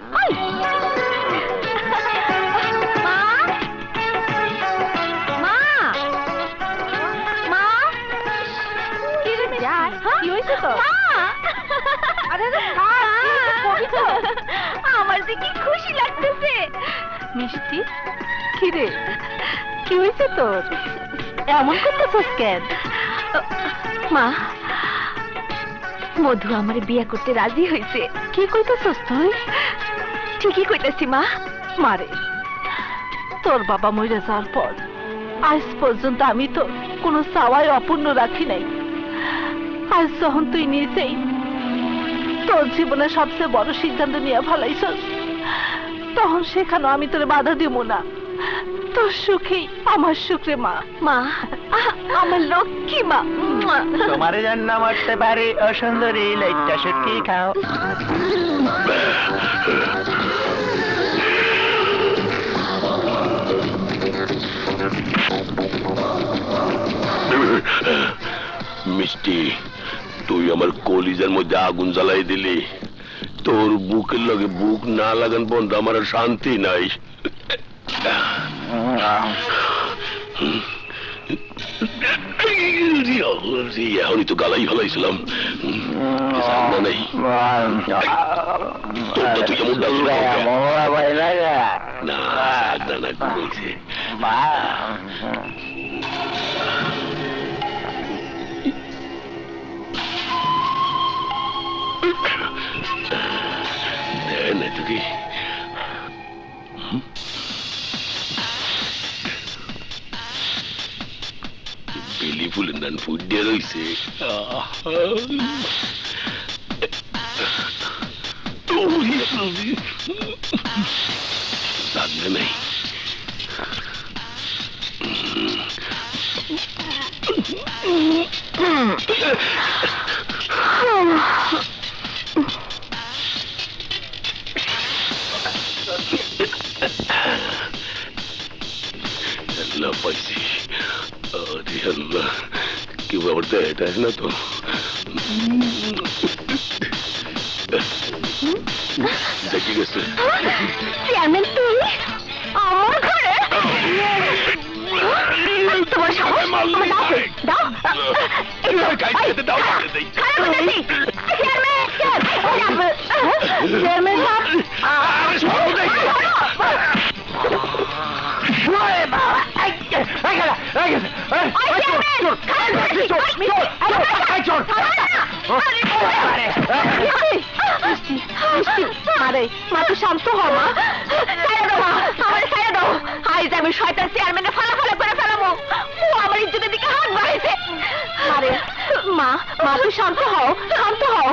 আমার যে কি খুশি লাগতেছে। মিষ্টি, কি রে, কি হয়েছে তোর? এমন করতেছস কেন? মা, মধু আমার বিয়ে করতে রাজি হয়েছে। কি কইতেছস তুই? ঠিকই কইতেছি মা। মারে, তোর বাবা মরে যাওয়ার পর আজ পর্যন্ত আমি তো কোনো চাওয়াই অপূর্ণ রাখি নাই। আজ যখন তুই নিজেই তোর জীবনের সবচেয়ে বড় সিদ্ধান্ত নিয়ে ফেলাইছস, তখন সেখানে আমি তোরে বাধা দিব না। তোর সুখেই আমার সুখ রে মা। মা, আমার লক্ষ্মী মা। তোমার জন্য মরতে পারে অসুন্দরী, লাইটটা সুটকি খাও। মিষ্টি, তুই আমার কলিজার মধ্যে আগুন জ্বালাই দিলি। তোর বুকের লগে বুক না লাগান পর্যন্ত আমার আর শান্তি নাই। এখনই তো গালাই ফেলাইছিলাম। নাই তুই এমন না, না ঘুমাইছে। না তুই বেলি ফুলের নান ফুট দিয়ে রয়েছে। লাগবে নেই। আল্লাহ পাইছি, আরে আল্লাহ, কেউ আবার দেয় না তো। দেখি গেছে চেয়ারম্যান তুই আমার ঘরে তোমার সাহস দাও আরে মা তো শান্ত হও মা, ছেড়ে দাও মা, আমার ছেড়ে দাও। আজ আমি শয়তান চেয়ারম্যানের ফালাফালা করে ফেলাবো, ও আমার ইজ্জতের দিকে হাত বাড়াইছে। আরে মা, মা তুই শান্ত হও, শান্ত হও।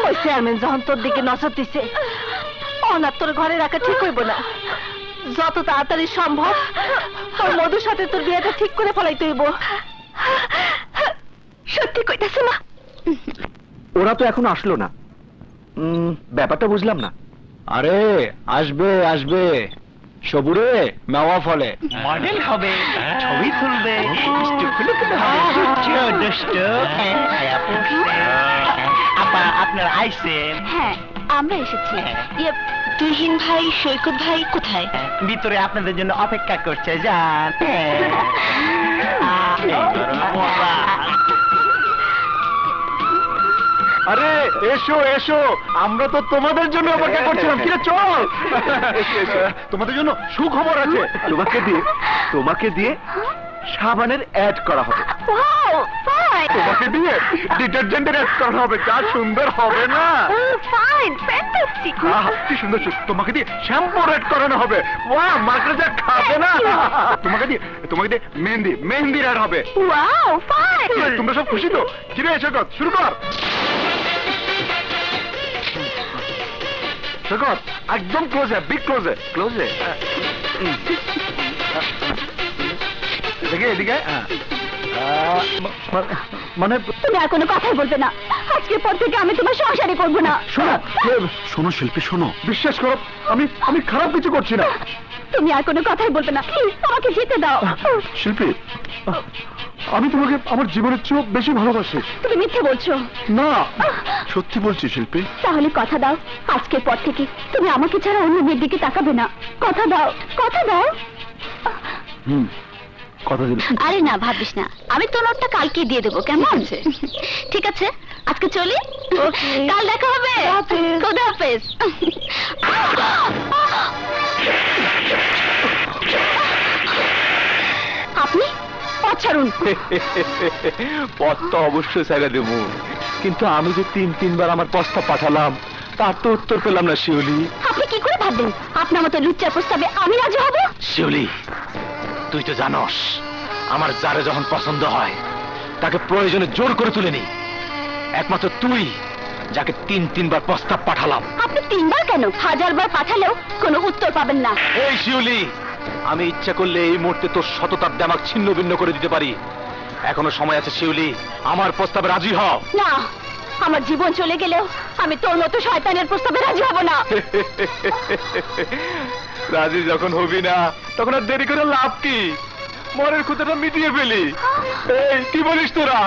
ওই চেয়ারম্যান যখন তোর দিকে নজর দিছে, অনাথ তোর ঘরে রাখা ঠিক হইব না। যত তাড়াতাড়ি সম্ভব তোর মধুর সাথে তোর বিয়েটা ঠিক করে ফেলাইতে হইব। সত্যি কইতাছে মা? ওরা তো এখন আসলো না, ব্যাপারটা বুঝলাম না। আরে আসবে আসবে, সবুরে মেওয়া ফলে মডেল হবে, ছবি তুলবে, আপা আপনারা আইসেন? হ্যাঁ আমরা এসেছি। তুহিন ভাই, সৈকত ভাই কোথায়? ভিতরে আপনাদের জন্য অপেক্ষা করছে, যান। আরে এসো এসো, আমরা তো তোমাদের জন্য অপেক্ষা করছিলাম। কিরে চল, তোমাদের জন্য সুখবর আছে। তোমাকে দিয়ে সাবানের অ্যাড করা হবে। ওয়াও ফাইন, তোমাকে দিয়ে ডিটারজেন্টের অ্যাড করা হবে। যা সুন্দর হবে না? Fine, fantastic. কি সুন্দর, তোমাকে দিয়ে শ্যাম্পু অ্যাড করানো হবে। বাহ, মাকে যা খাবে না। তোমাকে দিয়ে মেহেন্দির অ্যাড হবে। Wow fine. তোমরা সব খুশি তো? কিরে সৈকত, শুরু কর। সৈকত একদম ক্লোজে, বিগ ক্লোজে, এদিকে মানে তুমি আর কোনো কথাই বলবে না। আজকের পর থেকে আমি তোমার সংসারই করবো না। শোনো শিল্পী, শোনো, বিশ্বাস করো আমি খারাপ কিছু করছি না। তুমি আর কোনো কথাই বলবে না, প্লিজ আমাকে যেতে দাও। শিল্পী, আমি তোমাকে আমার জীবনের চেয়েও বেশি ভালোবাসি। তুমি মিথ্যে বলছো। না, সত্যি বলছি শিল্পী। তাহলে কথা দাও, আজকের পর থেকে তুমি আমাকে ছাড়া অন্য মেয়ের দিকে তাকাবে না। কথা দাও, কথা দাও। কথা দিল। আরে না, ভাবিস না, আমি তোর নোটটা কালকে দিয়ে দেবো, কেমন? ঠিক আছে, আজকে চলি, কাল দেখা হবে। খোদা হাফেজ। আপনি পথ ছাড়ুন। পথ তো অবশ্যই ছেড়ে দেবো, কিন্তু আমি যে তিনবার আমার প্রস্তাব পাঠালাম, তার তো উত্তর পেলাম না শিউলি। আপনি কি করে ভাববেন আপনার মতো লুচ্চার প্রস্তাবে আমি রাজি হব? শিউলি, তুই তো জানোস আমার যারে যখন পছন্দ হয় তাকে প্রয়োজনে জোর করে তুলে নি। একমাত্র তুই যাকে তিনবার প্রস্তাব পাঠালাম। আপনি 3 বার কেন, 1000 বার পাঠালেও কোনো উত্তর পাবেন না। এই শিউলি, আমি ইচ্ছা করলে এই মুহূর্তে তোর শততাপ দামাক ছিন্ন ভিন্ন করে দিতে পারি। এখনো সময় আছে শিউলি, আমার প্রস্তাবে রাজি হ। না, আমার জীবন চলে গেলেও আমি তোর মতো শয়তানের প্রস্তাবে রাজি হব না। রাজি যখন হবি না, তখন আর দেরি করে লাভ কি? মনের ক্ষুদাটা মিটিয়ে ফেলি। এই কি বলিস তোরা?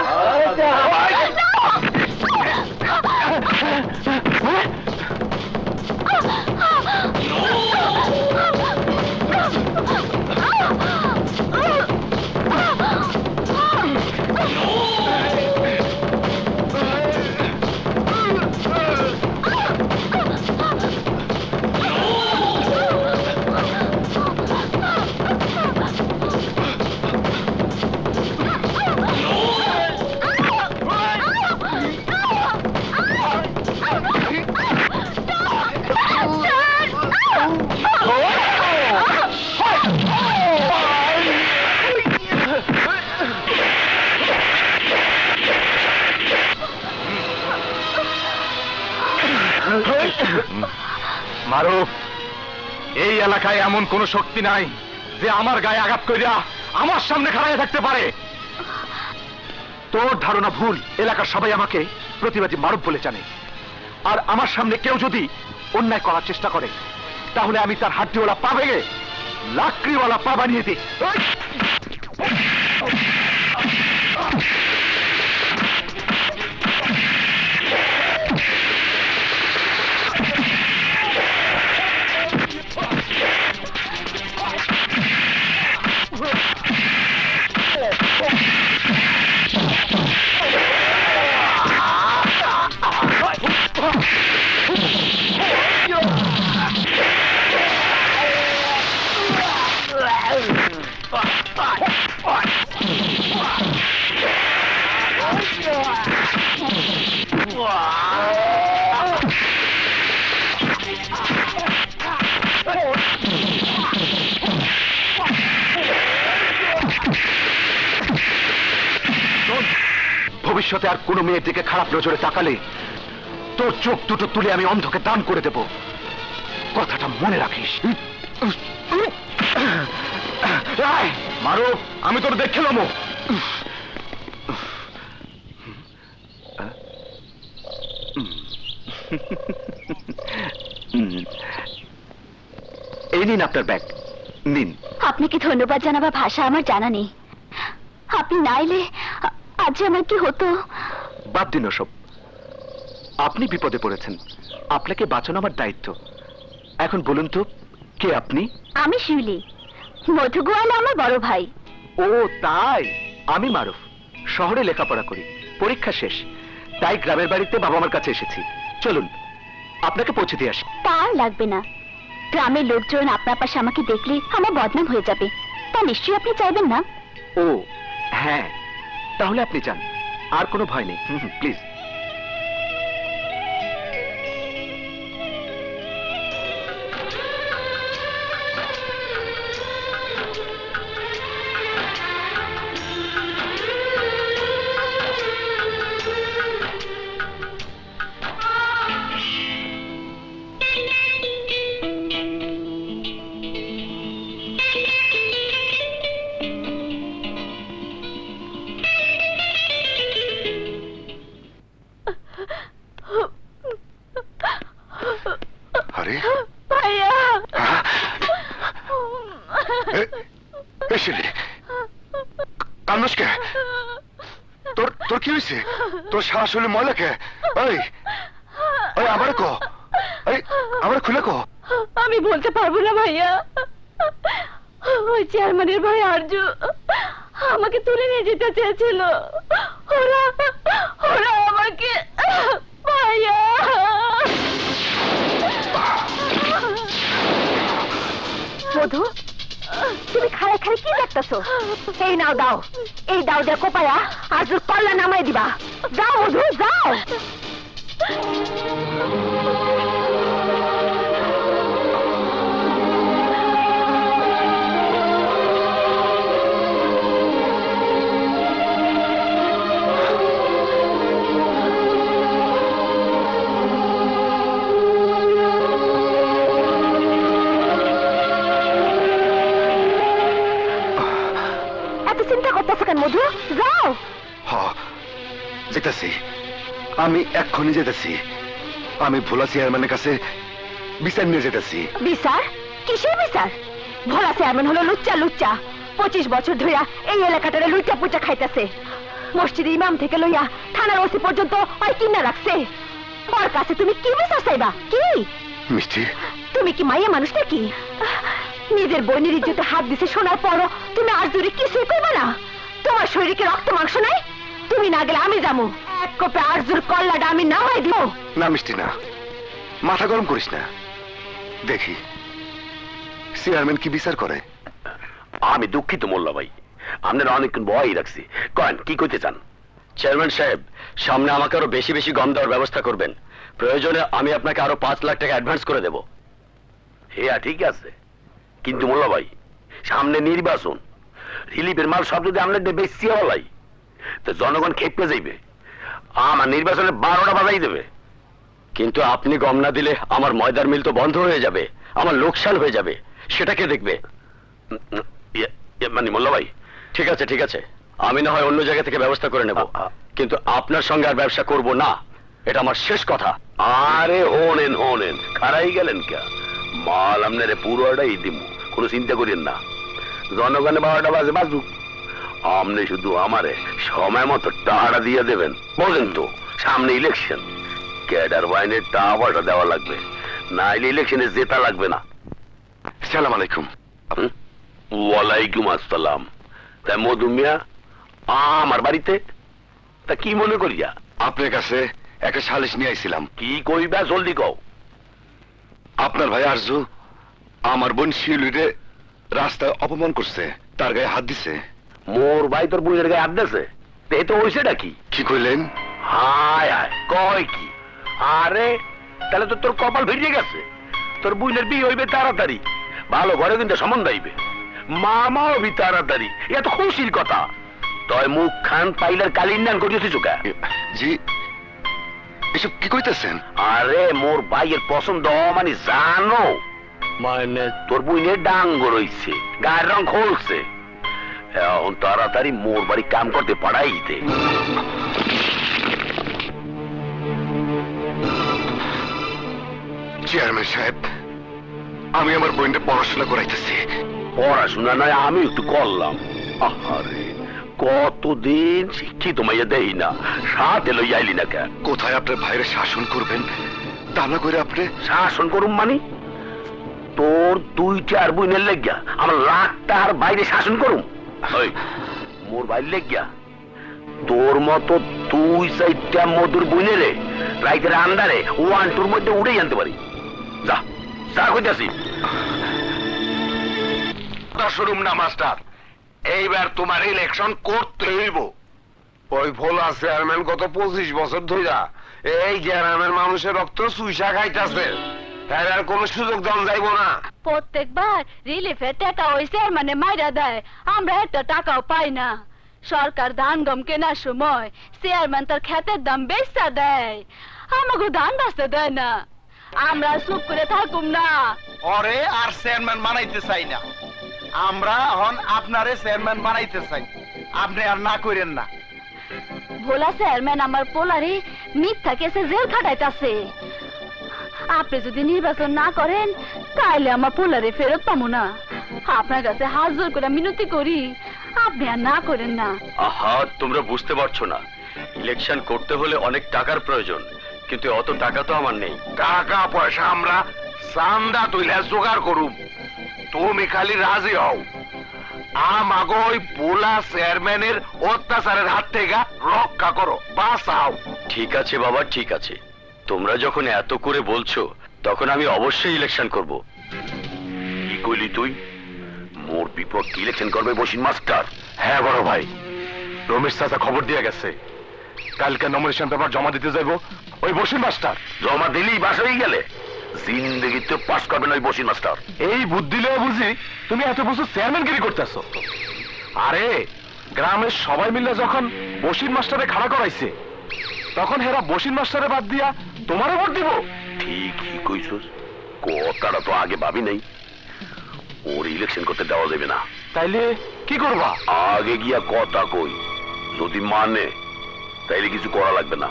মারুফ, এই এলাকায় এমন কোন শক্তি নাই যে আমার গায়ে আঘাত করিয়া আমার সামনে খাড়াইয়া থাকতে পারে। তোর ধারণা ভুল। এলাকার সবাই আমাকে প্রতিবাদী মারুফ বলে জানে, আর আমার সামনে কেউ যদি অন্যায় করার চেষ্টা করে তাহলে আমি তার হাড্ডিওয়ালা পা ভেঙে লাকড়িওয়ালা পা বানিয়ে দিই। ভবিষ্যতে আর কোনো মেয়ের দিকে খারাপ নজরে তাকালে তোর চোখ দুটো তুলে আমি অন্ধকে দান করে দেব, কথাটা মনে রাখিস। মারুফ, আমি তোর দেখলাম। এই নিন আপনার ব্যাগ, নিন। আপনাকে ধন্যবাদ জানাবার ভাষা আমার জানা নেই। আপনি না এলে আজ যে আমার কি হতো। বাদ দিন ওসব। আপনি বিপদে পড়েছেন, আপনাকে বাঁচানো আমার দায়িত্ব। এখন বলুন তো, কে আপনি? আমি শিউলি, মধু গোয়ালা আমার বড় ভাই। ও তাই। আমি মারুফ, শহরে লেখাপড়া করি, পরীক্ষা শেষ, তাই গ্রামের বাড়িতে বাবা মার কাছে এসেছি। চলুন আপনাকে পৌঁছে দিয়ে আসি। তার লাগবে না, গ্রামের লোকজন আপনার পাশে আমাকে দেখলে আমার বদনাম হয়ে যাবে, তা নিশ্চয়ই আপনি চাইবেন না। ও হ্যাঁ, তাহলে আপনি যান, আর কোনো ভয় নেই। প্লিজ। আরে ভাইয়া, কান্নসকে, তোর তোর কি হয়েছে? তোর সারা শরীরে ময়লা কে? ওই ওই আবার কো, এই আবার খুলে কো। আমি বলতে পারবো না ভাইয়া, ওই চেয়ারম্যানের ভাই আরজু আমাকে তুলে নিয়ে যেতে চেয়েছিল। ওরা ওরা আমাকে ভাইয়া। মধু, তুমি খাড়াই খাড়াই কি দেখতেছো? এই নাও, দাও, এই দাও দিয়ে কোপায়া আরজুর পাল্লা নামাই দিবা। যাও মধু, যাও। মধু, যাও। যেতেছি, আমি এক্ষুনি যেতেছি। আমি ভোলা চেয়ারম্যানের কাছে বিচার নিয়ে যেতেছি। বিচার? কিসের বিচার? ভোলা চেয়ারম্যান হলো লুচ্চা লুচ্চা, 25 বছর ধইরা এই এলাকাটারে লুচ্চা পুচ্চা খাইতেছে। মসজিদের ইমাম থেকে লইয়া থানার ওসি পর্যন্ত ওই কিনা রাখছে। ওর কাছে তুমি কি বিচার চাইবা? কি মিষ্টি, তুমি কি মাইয়া মানুষ নাকি? নিজের বোনের ইজ্জতে হাত দিছে শোনার পরও তুমি আজ দূরে কিছুই করবে না? তোমার শরীরে কি রক্ত মাংস নাই? তুমি না গেলে আমি যাবো, এক কোপে আরজুর কল্লাটা আমি নামাই দিব। না মিষ্টি না, মাথা গরম করিস না। দেখি চেয়ারম্যান কি বিচার করে। আমি দুঃখিত মোল্লা ভাই, আপনারা অনেকক্ষণ বয়ই রাখছি। কয়েন কি করতে চান? চেয়ারম্যান সাহেব, সামনে আমাকে আরো বেশি বেশি গম দেওয়ার ব্যবস্থা করবেন। প্রয়োজনে আমি আপনাকে আরো 5 লাখ টাকা অ্যাডভান্স করে দেব। হ্যাঁ ঠিক আছে, কিন্তু মোল্লা ভাই সামনে নির্বাচন, রিলিফের মাল সব যদি আপনাদের বেশি হলাই তো জনগণ খেপে যাইবে, আমার নির্বাচনে 12টা বাজাই দেবে। কিন্তু আপনি গম না দিলে আমার ময়দার মিল তো বন্ধ হয়ে যাবে, আমার লোকসান হয়ে যাবে, সেটা কে দেখবে? মানে মোল্লা ভাই, ঠিক আছে ঠিক আছে, আমি না হয় অন্য জায়গা থেকে ব্যবস্থা করে নেব, কিন্তু আপনার সঙ্গে আর ব্যবসা করব না, এটা আমার শেষ কথা। আরে ওনেন ওনেন, খারাই গেলেন কে? মাল আপনারে পুরোটাই দিব, কোনো চিন্তা করেন না। জনগণে 12টা বাজে বাজুক, আপনি শুধু আমারে সময় মতো টাকাটা দিয়ে দেবেন। বলেন তো, সামনে ইলেকশন, ক্যাডার বাইনের টাকা পয়সা দেওয়া লাগবে, নাইলে ইলেকশনে জেতা লাগবে না। সালাম আলাইকুম। ওয়ালাইকুম আসসালাম। তাই মধু মিয়া আমার বাড়িতে, তা কি মনে করিয়া? আপনার কাছে একটা সালিশ নিয়ে আইছিলাম। কি কইবা জলদি কও। আপনার ভাই আরজু আমার বোন শিউলিরে রাস্তায় অপমান করছে, তার গায়ে হাত দিছে। মোর ভাই তোর বোনের গায়ে হাত দিছে? এই তো হইছেটা কি? কি কইলেন? হায় হায়, কয় কি? আরে তাহলে তো তোর কপাল ফিরিয়ে গেছে, তোর বোনের বিয়ে হইবে তাড়াতাড়ি, ভালো ঘরে কিন্তু সম্বন্ধ হইবে, মামা হবি তাড়াতাড়ি, এত খুশির কথা। তয় মুখ খান পাইলার কালির নান করিয়েছিস কা? জি, এসব কি কইতেছেন? আরে মোর ভাইয়ের পছন্দ মানে জানো, মানে তোর বোনের ডাঙ্গ রইছে, গায়ের রং খোলছে, এখন তাড়াতাড়ি মোর বাড়ি কাম করতে পাঠাইতে। চেয়ারম্যান সাহেব, আমি আমার বোনটা পড়াশোনা করাইতেছি। পড়াশোনা নয়, আমি একটু করলাম। আরে কতদিন শিক্ষিত মাইয়া দেই না, সাথে লই আইলি না কেন? কোথায় আপনার ভাইরে শাসন করবেন, তা না করে আপনি শাসন করুম মানে? তোর 2-4 বোনের লেগিয়া আমার লাখটার বাইরে শাসন করুম? ওই মোর বাইর লেগিয়া তোর মতো 2-4টা মধুর বোনেরে রাইতের আন্দারে 1-2 মধ্যে উড়েই আনতে পারি। যা যা কইতাছি। শুনুম না মাস্টার, এইবার তোমার ইলেকশন করতে হইব। ওই ভোলা চেয়ারম্যান গত 25 বছর ধইরা এই গ্রামের মানুষের রক্ত চুইসা খাইতাছে, তার আর কোনো সুযোগ দাম যাইব না। প্রত্যেকবার রিলিফের টাকা ওই চেয়ারম্যানে মাইরা দেয়, আমরা একটা টাকাও পাই না। সরকার ধান গম কেনার সময় চেয়ারম্যান তার ক্ষেতের দাম বেচা দেয়, আমাকে ধান বাঁচতে দেয় না। আমরা চুপ করে থাকুম না। ওরে আর চেয়ারম্যান বানাইতে চাই না, আমরা এখন আপনারে চেয়ারম্যান বানাইতে চাই, আপনি আর না করেন না। ভোলা চেয়ারম্যান আমার পোলারে মিথ্যা কেসে জেল খাটাইতাছে। আপনি যদি নির্বাচন না করেন তাহলে আমার পোলারে ফেরত পাবো না। আপনার কাছে হাত জোর করে মিনতি করি, আপনি আর না করেন না। আহা, তোমরা বুঝতে পারছো না, ইলেকশন করতে হলে অনেক টাকার প্রয়োজন, কিন্তু অত টাকা তো আমার নেই। টাকা পয়সা আমরা চান্দা তুইলা জোগাড় করুম, তুমি খালি রাজি হও। আমাগো ওই ভোলা চেয়ারম্যানের অত্যাচারের হাত থেকে রক্ষা করো, বাঁচাও। ঠিক আছে বাবা, ঠিক আছে, তোমরা যখন এত করে বলছো তখন আমি অবশ্যই ইলেকশন করব। কি কইলি তুই? মোর বিপক্ষে ইলেকশন করবে বসিন মাস্টার? হ্যাঁ বড় ভাই, রমেশ চাচা খবর দিয়ে গেছে, কালকে নমিনেশন পেপার জমা দিতে যাইব ওই বসির মাস্টার। জমা দিলেই বাস হয়ে গেলে? জিন্দগিতে পাস করবে না ওই বসিন মাস্টার। এই বুদ্ধি লেও বুঝি তুমি এত বছর চেয়ারম্যানগিরি করতেছ। আরে গ্রামের সবাই মিলে যখন বসির মাস্টারে খাড়া করাইছে, তখন হেরা বসির মাস্টারে বাদ দিয়া তোমারও ভোট দিব? ঠিকই কইছস, কথাটা তো আগে ভাবি নাই। ওর ইলেকশন করতে দেওয়া যাবে না। তাইলে কি করবা? আগে গিয়া কথা কই, যদি মানে তাইলে কিছু করা লাগবে না,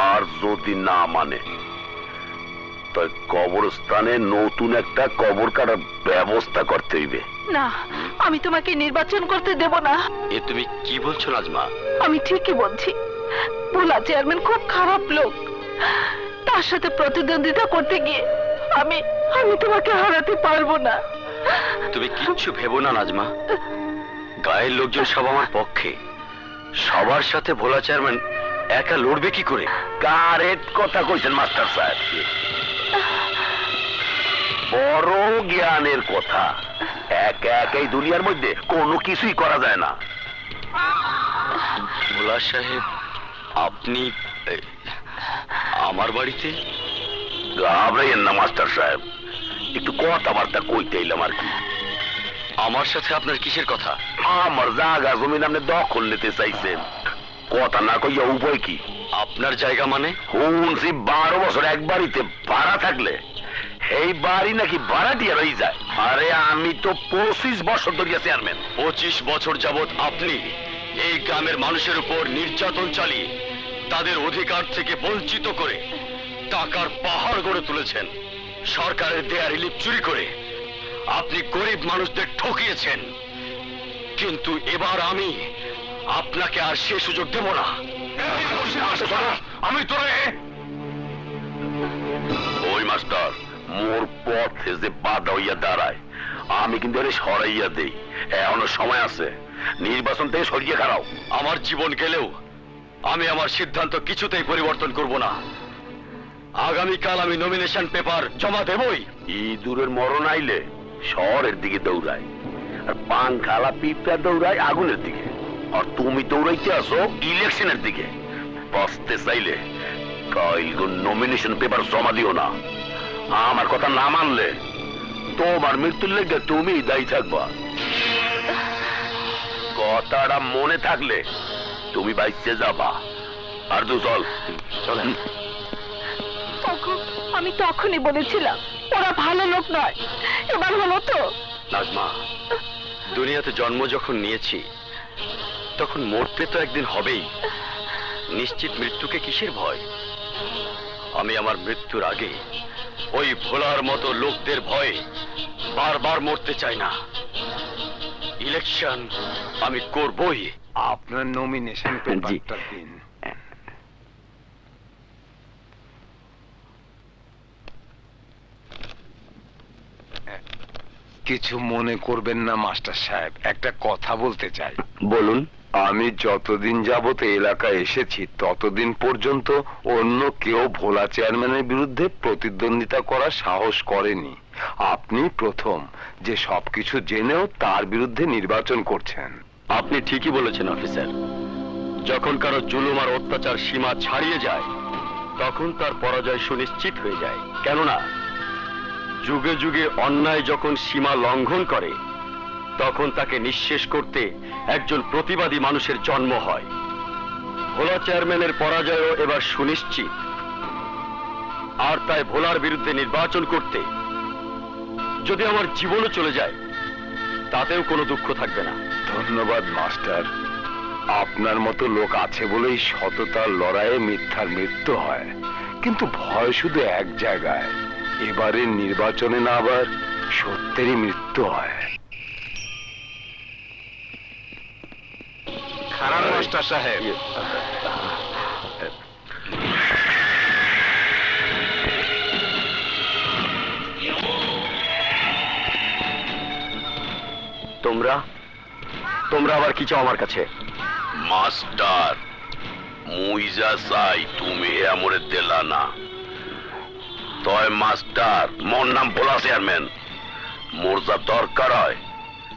আর যদি না মানে তাই কবরস্থানে নতুন একটা কবর কাটার ব্যবস্থা করতে হইবে। না, আমি তোমাকে নির্বাচন করতে দেব না। এ তুমি কি বলছো নাজমা? আমি ঠিকই বলছি, ভোলা চেয়ারম্যান খুব খারাপ লোক, তার সাথে প্রতিদ্বন্দ্বিতা করতে গিয়ে আমি তোমাকে হারাতে পারবো না। তুমি কিচ্ছু ভেবো না নাজমা, গায়ের লোকজন সব আমার পক্ষে, সবার সাথে ভোলা চেয়ারম্যান একা লড়বে কি করে? কারেক্ট কথা কইছেন মাস্টার সাহেব, বড় জ্ঞানের কথা। একা একাই দুনিয়ার মধ্যে কোনো কিছুই করা যায় না। ভোলা সাহেব, আপনি আমার বাড়িতে? ঘাবড়াইয়েন না মাস্টার সাহেব, একটু কথাবার্তা কইতে এলাম আর কি। আমার সাথে আপনার কিসের কথা? আমার জায়গা জমিন আপনি দখল নিতে চাইছেন, কথা না কইয়া উপায় কি? আপনার জায়গা মানে? শুনছি 12 বছর এক বাড়িতে ভাড়া থাকলে এই বাড়ি নাকি ভাড়াটিয়া রয়ে যায়। আরে আমি তো 25 বছর ধরে চেয়ারম্যান। 25 বছর যাবত আপনি এই গ্রামের মানুষের উপর নির্যাতন চালিয়ে তাদের অধিকার থেকে বঞ্চিত করে টাকার পাহাড় গড়ে তুলেছেন। সরকারের দেয়া রিলিফ চুরি করে আপনি গরিব মানুষদের ঠকিয়েছেন। কিন্তু এবার আমি আপনাকে আর সে সুযোগ দেব না। আমি তোরে ওই মাস্টার মোর পথে যে বাধা হইয়া দাঁড়ায় আমি কিন্তু এর সরাইয়া দেই। এখনো সময় আছে, নির্বাচন থেকে সরিয়ে খারাও। আমার জীবন গেলেও আমি আমার সিদ্ধান্ত কিছুতেই পরিবর্তন করব না। আগামীকাল আমি নমিনেশন পেপার জমা দেবই। ইঁদুরের মরণ আইলে শহরের দিকে দৌড়ায়, আর পাংখালা পিঁপড়া দৌড়ায় আগুনের দিকে, আর তুমি দৌড়াইতে আসো ইলেকশনের দিকে। বাঁচতে চাইলে কাল নমিনেশন পেপার জমা দিও না। আমার কথা না মানলে তোমার মৃত্যুর লেগে তুমি দায়ী থাকবা। কথাটা মনে থাকলে তুমি বাইচে যাবা। আর তো চল চলেন। আমি তখনই বলেছিলাম ওরা ভালো লোক নয়, এবার হলো তো। নাজমা, দুনিয়াতে জন্ম যখন নিয়েছি তখন মরতে তো একদিন হবেই। নিশ্চিত মৃত্যুকে কিসের ভয়? আমি আমার মৃত্যুর আগে ওই ভোলার মতো লোকদের ভয়ে বারবার মরতে চাই না। ইলেকশন আমি করবই। আপনার নমিনেশন পেপারটা দিন। কিছু মনে করবেন না মাস্টার সাহেব, একটা কথা বলতে চাই। বলুন। আমি যতদিন যাবত এলাকায় এসেছি ততদিন পর্যন্ত অন্য কেউ ভোলা চেয়ারম্যানের বিরুদ্ধে প্রতিদ্বন্দ্বিতা করার সাহস করেনি। আপনি প্রথম যে সবকিছু জেনেও তার বিরুদ্ধে নির্বাচন করছেন। আপনি ঠিকই বলেছেন অফিসার। যখন কারো জুলুম আর অত্যাচার সীমা ছাড়িয়ে যায় তখন তার পরাজয় সুনিশ্চিত হয়ে যায়। কেননা যুগে যুগে অন্যায় যখন সীমা লঙ্ঘন করে তখন তাকে নিঃশেষ করতে একজন প্রতিবাদী মানুষের জন্ম হয়। ভোলা চেয়ারম্যানের পরাজয়ও এবার সুনিশ্চিত, আর তাই ভোলার বিরুদ্ধে নির্বাচন করতে যদি আমার জীবনও চলে যায় তাতেও কোনো দুঃখ থাকবে না। ধন্যবাদ মাস্টার। আপনার মতো লোক আছে বলেই সততার লড়াইয়ে মিথ্যার মৃত্যু হয়, কিন্তু ভয় শুধু এক জায়গায়, এবারের নির্বাচনে না আবার সত্যেরই মৃত্যু হয়। খারাপ মাস্টার সাহেব, তোমরা আবার কি চাও আমার কাছে? মাস্টার মুই যা চাই তুমি আমরে দিলা না। তয় মাস্টার মোর নাম ভোলা চেয়ারম্যান, মোর যা দরকার হয়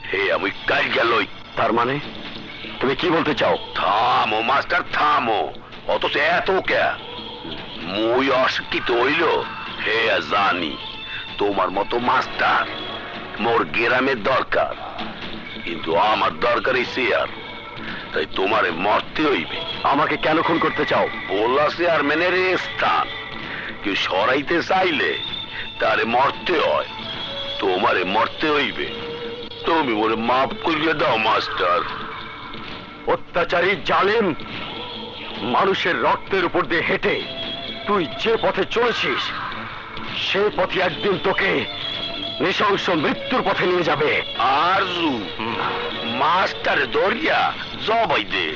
হে আমি কাল গেলই। তার মানে তুমি কি বলতে চাও? থামো মাস্টার থামো, অথচ এত কে? মুই অশিক্ষিত হইল হে জানি তোমার মতো মাস্টার মোর গ্রামের দরকার, কিন্তু আমার দরকার এই চেয়ার, তাই তোমারে মরতে হইবে। আমাকে কেন খুন করতে চাও? ভোলা চেয়ারম্যানের স্থান কেউ সরাইতে চাইলে তারে মরতে হয়, তোমারে মরতে হইবে। তুমি ওরে মাফ করিয়ে দাও মাস্টার। অত্যাচারী জালেম, মানুষের রক্তের উপর দিয়ে হেঁটে তুই যে পথে চলেছিস সেই পথে একদিন তোকে নৃশংস মৃত্যুর পথে নিয়ে যাবে। আরজু মাস্টার দরিয়া জবাই দে,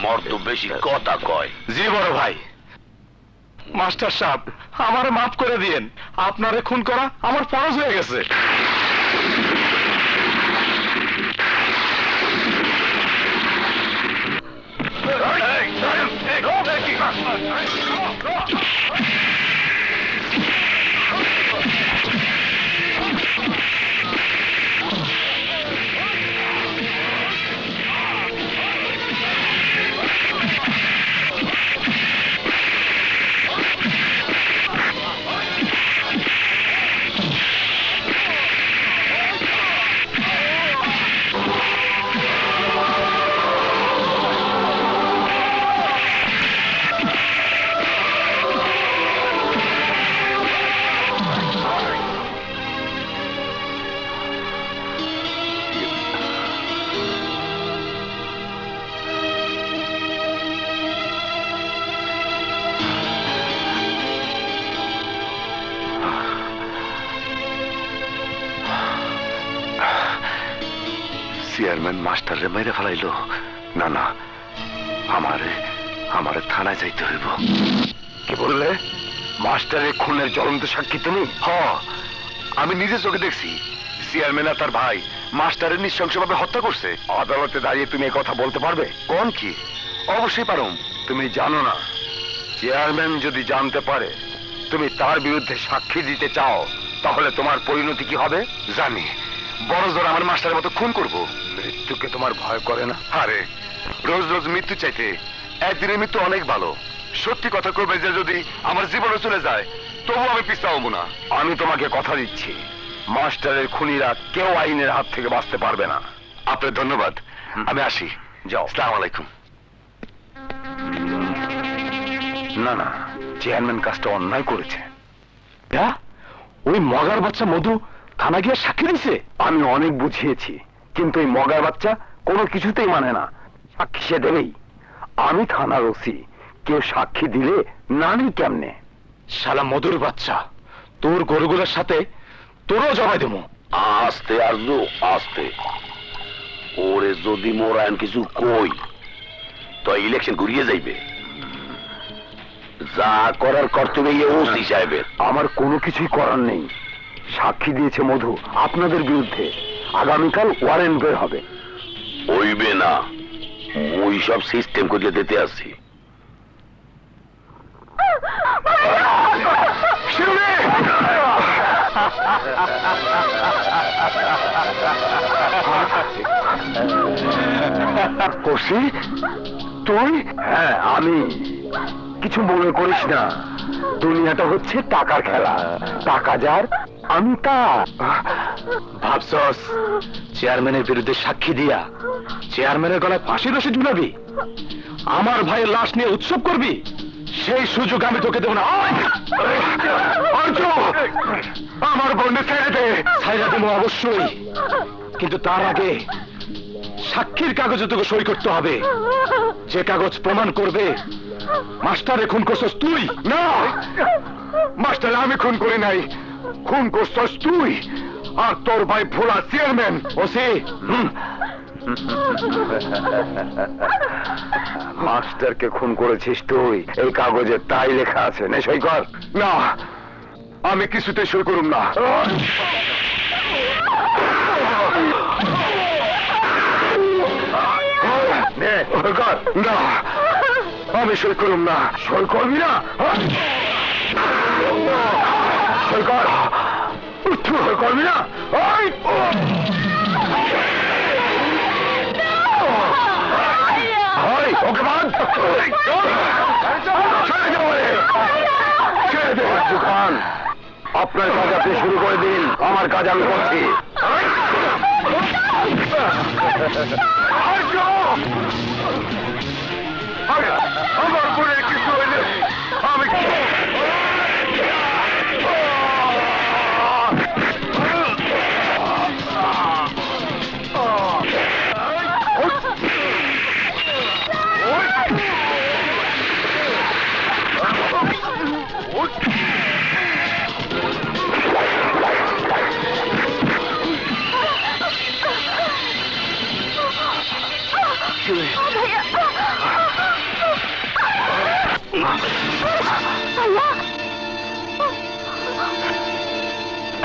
মর্দ বেশি কথা কয়। জি বড় ভাই। মাস্টার সাহেব আমারে মাফ করে দিয়েন, আপনারে খুন করা আমার ফরজ হয়ে গেছে। চেয়ারম্যান মাস্টারে মেরে ফেলাইলো। না না, আমারে থানায় যাইতে হইব। কি বললে? মাস্টারের খুনের জ্বলন্ত সাক্ষী তুমি? আমি নিজে চোখে দেখছি চেয়ারম্যান আর তার ভাই মাস্টারের নৃশংসভাবে হত্যা করছে। আদালতে দাঁড়িয়ে তুমি কথা বলতে পারবে? কোন কি? অবশ্যই পারো। তুমি জানো না, চেয়ারম্যান যদি জানতে পারে তুমি তার বিরুদ্ধে সাক্ষী দিতে চাও, তাহলে তোমার পরিণতি কি হবে? জানি, বড় জোর আমার মাস্টারের মতো খুন করব। মৃত্যুকে তোমার ভয় করে না? আরে রোজ রোজ মৃত্যু চাইতে একদিনের মৃত্যু অনেক ভালো। সত্যি কথা করবে যে যদি আমার জীবনে চলে যায়, তবু আমি পিছাবো না। আমি তোমাকে কথা দিচ্ছি, মাস্টারের খুনিরা কেউ আইনের হাত থেকে বাঁচতে পারবে না। আপনার ধন্যবাদ, আমি আসি। যাও। আসসালামু আলাইকুম। না না, চেয়ারম্যান কাজটা অন্যায় করেছে। ওই মগার বাচ্চা মধু থানা গিয়ে সাক্ষী দিছে। আমি অনেক বুঝিয়েছি, কিন্তু এই মগার বাচ্চা কোনো কিছুতেই মানে না। সাক্ষী সে দেবেই। আমি থানার ওসি, কেউ সাক্ষী দিলে না নি কেমনে? শালা মধুর বাচ্চা, তোর গরুগুলোর সাথে তোরও জবাই দেবো। আস্তে আরজু আস্তে। ওরে যদি মোরায়ন কিছু কই তো ইলেকশন ঘুরিয়ে যাইবে। যা করার কর্তব্য ওসি সাহেবের। আমার কোনো কিছুই করার নেই। সাক্ষী দিয়েছে মধু আপনাদের বিরুদ্ধে। আগামীকাল ওয়ারেন্ট বের হবে। হইবে না, ওই সব সিস্টেম করিয়ে দিতে আসছি। কষি তুই? হ্যাঁ আমি। কিছু মনে করিস না, দুনিয়াটা হচ্ছে টাকার খেলা। টাকা যার, আমি তার। ভাবছস চেয়ারম্যানের বিরুদ্ধে সাক্ষী দিয়া চেয়ারম্যানের গলায় ফাঁসির রশি ঝুলাবি? আমার ভাইয়ের লাশ নিয়ে উৎসব করবি? সেই সুযোগ আমি তোকে দেব না। আমার বোনকে ছেড়ে দে। ছাইরা দেবো অবশ্যই, কিন্তু তার আগে সাক্ষীর কাগজে তোকে সই করতে হবে, যে কাগজ প্রমাণ করবে মাস্টারে খুন করছস তুই। না, মাস্টার আমি খুন করি নাই, খুন করছস তুই আর তোর ভাই ভোলা চেয়ারম্যান। ওসি, মাস্টারকে খুন করেছিস তুই, এই কাগজে তাই লেখা আছে। নে সই কর। না, আমি কিছুতে সই করুম না। না, আমি সই করুম না। সই করবি না? সই কর। সই করবি না? ওকে বাদ। খান, আপনার কাজ আপনি শুরু করে দিন, আমার কাজ আমি করছি। আমার বোনের কিছু হইলে আমি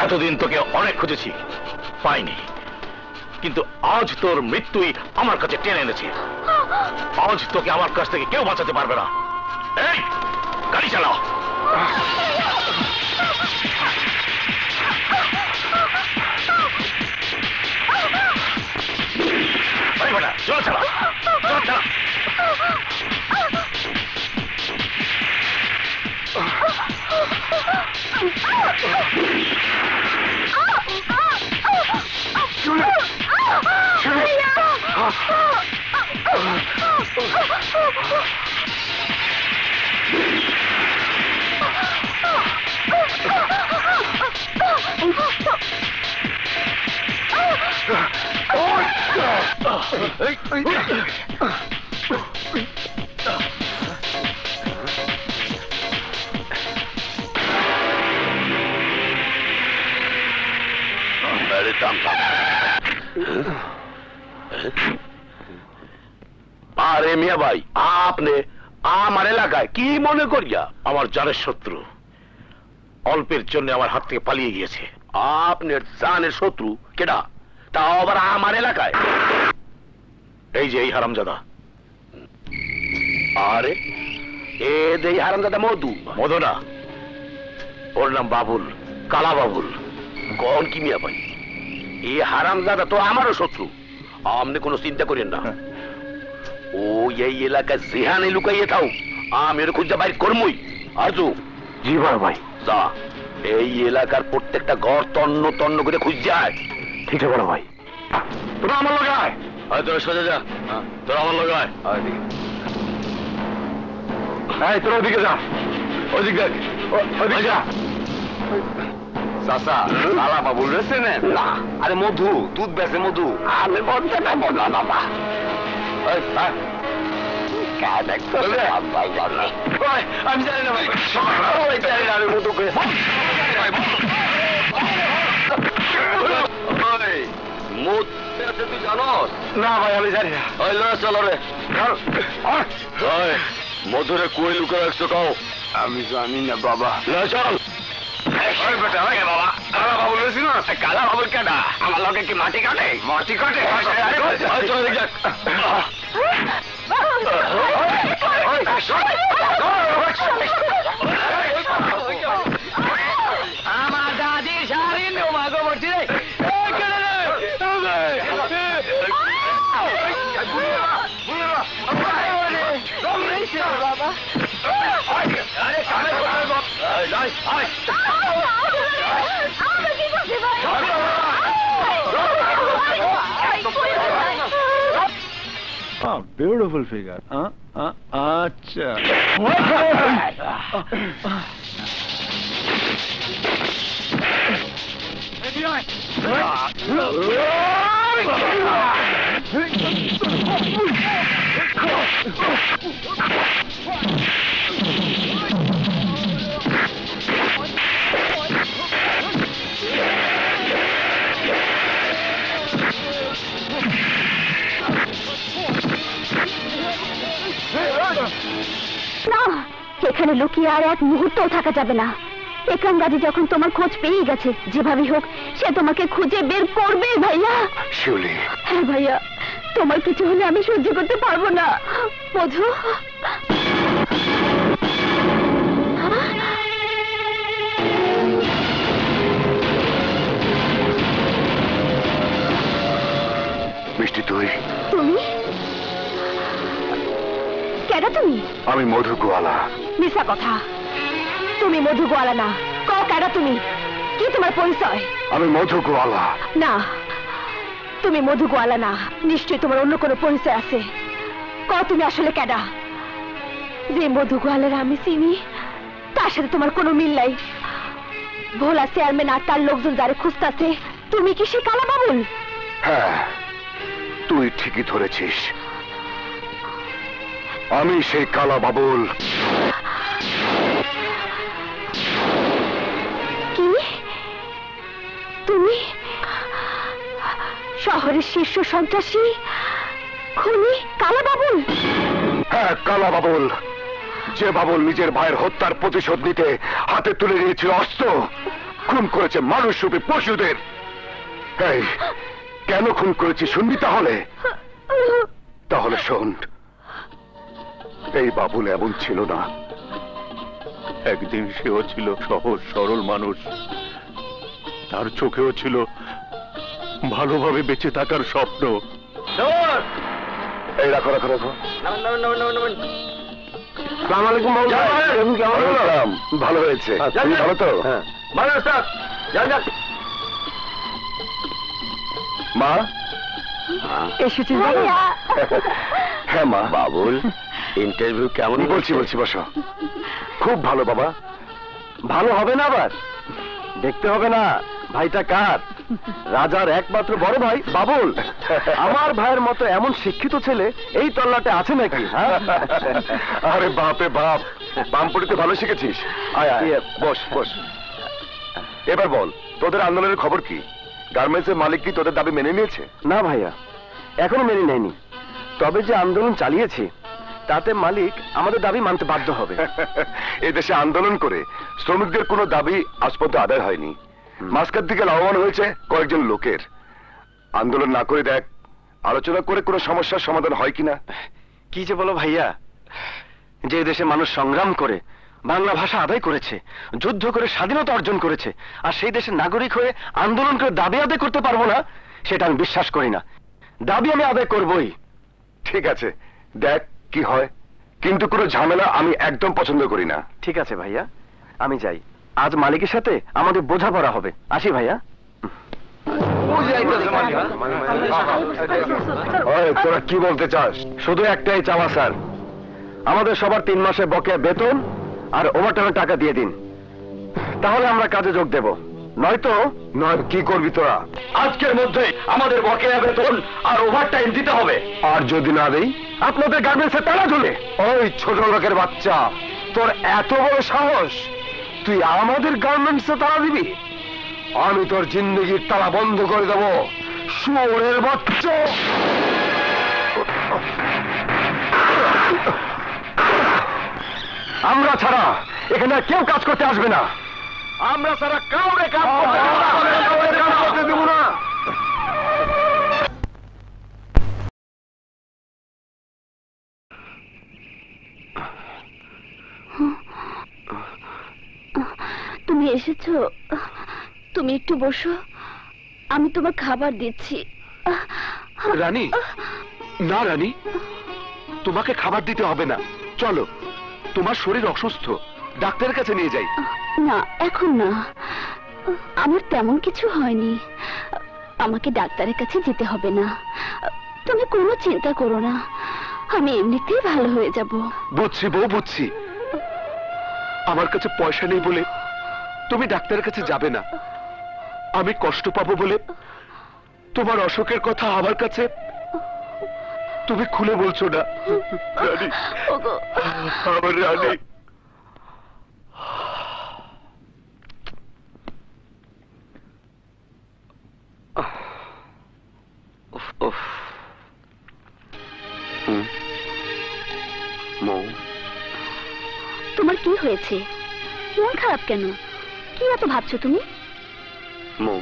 এতদিন তোকে অনেক খুঁজেছি, পাইনি, কিন্তু আজ তোর মৃত্যুই আমার কাছে টেনে এনেছে। আজ তোকে আমার কাছ থেকে কেউ বাঁচাতে পারবে না। এই গাড়ি চালাও। জোর চালা, জোর চালা। আরে মিয়া ভাই, আপনি আমার এলাকায় কি মনে করিয়া? আমার জানের শত্রু অল্পের জন্য আমার হাত থেকে পালিয়ে গিয়েছে। আপনার জানের শত্রু কেডা, তাও আবার আমার এলাকায়? এই যে এই হারামজাদা। আরে এ দেই হারামজাদা মধু? মধু না, ওর নাম বাবুল, কালা বাবুল। কোন কি মিয়া ভাই, এই হারামজাদা তো আমারও শত্রু। আপনি কোনো চিন্তা করেন না, ও এই এলাকায় যেহানে লুকাইয়ে থাও, আমি এর খুঁজে বাইর করমই। আরজু। জি বড় ভাই। যা এই এলাকার প্রত্যেকটা ঘর তন্ন তন্ন করে খুঁজে আয়। ঠিক আছে বড় ভাই। তোরা আমার লগে আয়। তোরা সোজা যা, তোরা আমার লগে আয়। এই তোরা ওদিকে যা, ওদিক দেখ, ওদিকে যা। চাচা, কালা বাবুল রয়েছে না? আরে মধু, দুধ বেছে মধু। আমি বলতে পারবো না বাবা। আমি জানি না ভাই, আমি মধু করে তুই জানোস? না ভাই আমি জানি না। ওই লো চলো রে। মধুরে কই লুকে রাখছো কাও? আমি জানি না বাবা। চল। কালা বাবুল রয়েছি না? কালা বাবুল কেডা? আমার লগে কি মাটি কাটে? মাটি কাটে? আমার দাদির শাড়ি নেওয়া বলছি রে। Beautiful figure. আচ্ছা না, এখানে লুকিয়ে আর এক মুহূর্তও থাকা যাবে না। একরাম গাজী যখন তোমার খোঁজ পেয়ে গেছে, যেভাবেই হোক সে তোমাকে খুঁজে বের করবে ভাইয়া। শিউলি, হ্যাঁ ভাইয়া, তোমার কিছু হলে আমি সহ্য করতে পারবো না। মধু, মিষ্টি তুই? তুমি কেডা? তুমি? আমি মধু গোয়ালা। মিশা কথা, তুমি মধু গোয়ালা না। কও কেডা তুমি? কি তোমার পরিচয়? আমি মধু গোয়ালা। না, তুমি মধু গোয়ালা না। নিশ্চয়ই তোমার অন্য কোনো পরিচয় আছে। কও তুমি আসলে কেডা? যে মধু গোয়ালার আমি চিনি তার সাথে তোমার কোনো মিল নাই। ভোলা চেয়ারম্যান আর তার লোকজন যারে খুঁজতেছে, তুমি কি সে কালা বাবুল? হ্যাঁ, তুই ঠিকই ধরেছিস, আমি সেই কালা বাবুল। কি? তুমি শহরের শীর্ষ সন্ত্রাসী খুনি কালা বাবুল? হ্যাঁ, কালা বাবুল। যে বাবুল নিজের ভাইয়ের হত্যার প্রতিশোধ নিতে হাতে তুলে নিয়েছিল অস্ত্র, খুন করেছে মানুষরূপী পশুদের। এই, কেন খুন করেছি শুনবি তাহলে? তাহলে শোন, এই বাবুল এমন ছিল না। একদিন সেও ছিল সহজ সরল মানুষ, তার চোখেও ছিল ভালোভাবে বেঁচে থাকার স্বপ্ন। এই রাখো রাখো রাখো। সালাম আলাইকুম বাবুল ভাই। কেমন সালাম। ভালো হয়েছে, তুমি ভালো তো? ভালো স্যার, যান যান। মা এসেছিস? হ্যাঁ মা। বাবুল, ইন্টারভিউ কেমন? বলছি বসো। খুব ভালো বাবা। ভালো হবে না আবার? দেখতে হবে না ভাইটা কার? রাজার একমাত্র বড় ভাই বাবুল। আমার ভাইয়ের মতো এমন শিক্ষিত ছেলে এই তল্লাটে আছে নাকি? হ্যাঁ? আরে বাপে বাপ, বামপুরিতে ভালো শিখেছিস। আয় আয়, বস বস। এবার বল, তোদের আন্দোলনের খবর কি? গার্মেন্টসের মালিক কি তোদের দাবি মেনে নিয়েছে? না ভাইয়া, এখনো মেনে নেয়নি। তবে যে আন্দোলন চালিয়েছি তাতে মালিক আমাদের দাবি মানতে বাধ্য হবে। এদেশে আন্দোলন করে শ্রমিকদের কোনো দাবি আজ পর্যন্ত আদায় হয়নি। মাঝখান থেকে লাভবান হয়েছে কয়েকজন লোকের। আন্দোলন না করে দেখ, আলোচনা করে কোনো সমস্যার সমাধান হয় কিনা। কি যে বলো ভাইয়া, যে দেশে মানুষ সংগ্রাম করে বাংলা ভাষা আদায় করেছে, যুদ্ধ করে স্বাধীনতা অর্জন করেছে, আর সেই দেশের নাগরিক হয়ে আন্দোলন করে দাবি আদায় করতে পারবো না, সেটা আমি বিশ্বাস করি না। দাবি আমি আদায় করবই। ঠিক আছে, দেখ কি হয়, কিন্তু কোনো ঝামেলা আমি একদম পছন্দ করি না। ঠিক আছে ভাইয়া, আমি যাই। আজ মালিকের সাথে আমাদের বোঝাপড়া হবে। আসি ভাইয়া। ওই, তোরা কি বলতে চাস? শুধু একটাই চাওয়া স্যার, আমাদের সবার 3 মাসে বকেয়া বেতন আর ওভারটাইমের টাকা দিয়ে দিন, তাহলে আমরা কাজে যোগ দেব। নয়তো নয় কি করবি তোরা? আজকের মধ্যেই আমাদের বকেয়া বেতন আর ওভারটাইম দিতে হবে। আর যদি না দেই? আপনাদের গার্মেন্টসে তালা ঝুলে। ওই ছোট লোকের বাচ্চা, তোর এত বড় সাহস, তুই আমাদের গার্মেন্টসে তালা দিবি? আমি তোর জিন্দেগির তালা বন্ধ করে দেবো, শুয়োরের বাচ্চা। আমরা ছাড়া এখানে আর কেউ কাজ করতে আসবে না। আমরা সারা কাউরে কাজ করতে দেব না। তুমি এসেছো? তুমি একটু বসো, আমি তোমার খাবার দিচ্ছি। রানী, না রানী, তোমাকে খাবার দিতে হবে না, চলো, তোমার শরীর অসুস্থ, ডাক্তারের কাছে নিয়ে যাই। না, এখন না, আমার তেমন কিছু হয়নি, আমাকে ডাক্তারের কাছে যেতে হবে না। তুমি কোনো চিন্তা করো না, আমি এমনিতেই ভালো হয়ে যাব। বুঝছি বউ, বুঝছি। আমার কাছে পয়সা নেই বলে তুমি ডাক্তারের কাছে যাবে না, আমি কষ্ট পাবো বলে তোমার অসুখের কথা আমার কাছে তুমি খুলে বলছো না। রানী, ওগো, আমার রানী। তোমার কি হয়েছে? মন খারাপ কেন? কি এত ভাবছো তুমি? মৌ,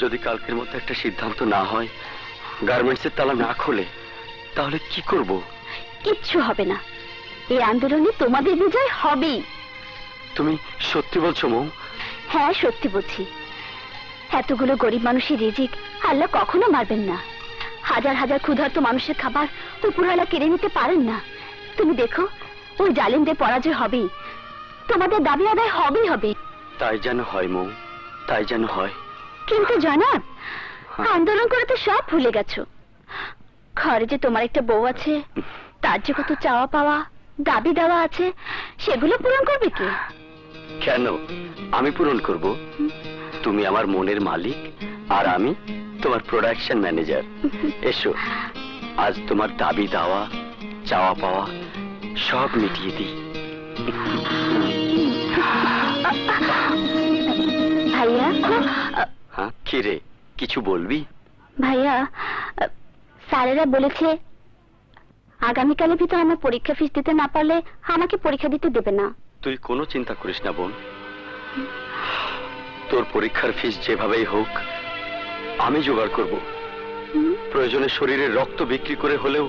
যদি কালকের মধ্যে একটা সিদ্ধান্ত না হয়, গার্মেন্টসের তালা না খোলে, তাহলে কি করব? কিচ্ছু হবে না, এই আন্দোলনে তোমাদের বিজয় হবেই। তুমি সত্যি বলছো মৌ? হ্যাঁ, সত্যি বলছি। এতগুলো গরিব মানুষের রিজিক আল্লাহ কখনো মারবেন না। হাজার হাজার ক্ষুধার্ত মানুষের খাবার উপরওয়ালা কেড়ে নিতে পারেন না। তুমি দেখো, ওই জালিমদের পরাজয় হবেই, তোমাদের দাবি আদায় হবেই হবে। তাই যেন হয় মৌ, তাই যেন হয়। কিন্তু জনাব, আন্দোলন করে তো সব ভুলে গেছো। ঘরে যে তোমার একটা বউ আছে, তার যে কত চাওয়া পাওয়া, দাবি দেওয়া আছে, সেগুলো পূরণ করবে কে? কেন আমি পূরণ করব? তুমি আমার মনের মালিক, আর আমি তোমার প্রোডাকশন ম্যানেজার। এসো, আজ তোমার দাবি দেওয়া, চাওয়া পাওয়া সব মিটিয়ে দিই। ভাইয়া, হ্যাঁ, কি রে, কিছু বলবি? ভাইয়া, স্যারেরা বলেছে আগামীকালের ভিতর আমার পরীক্ষা ফিস দিতে না পারলে আমাকে পরীক্ষা দিতে দেবে না। তুই কোনো চিন্তা করিস না বোন, তোর পরীক্ষার ফিস যেভাবেই হোক আমি জোগাড় করব। প্রয়োজনে শরীরের রক্ত বিক্রি করে হলেও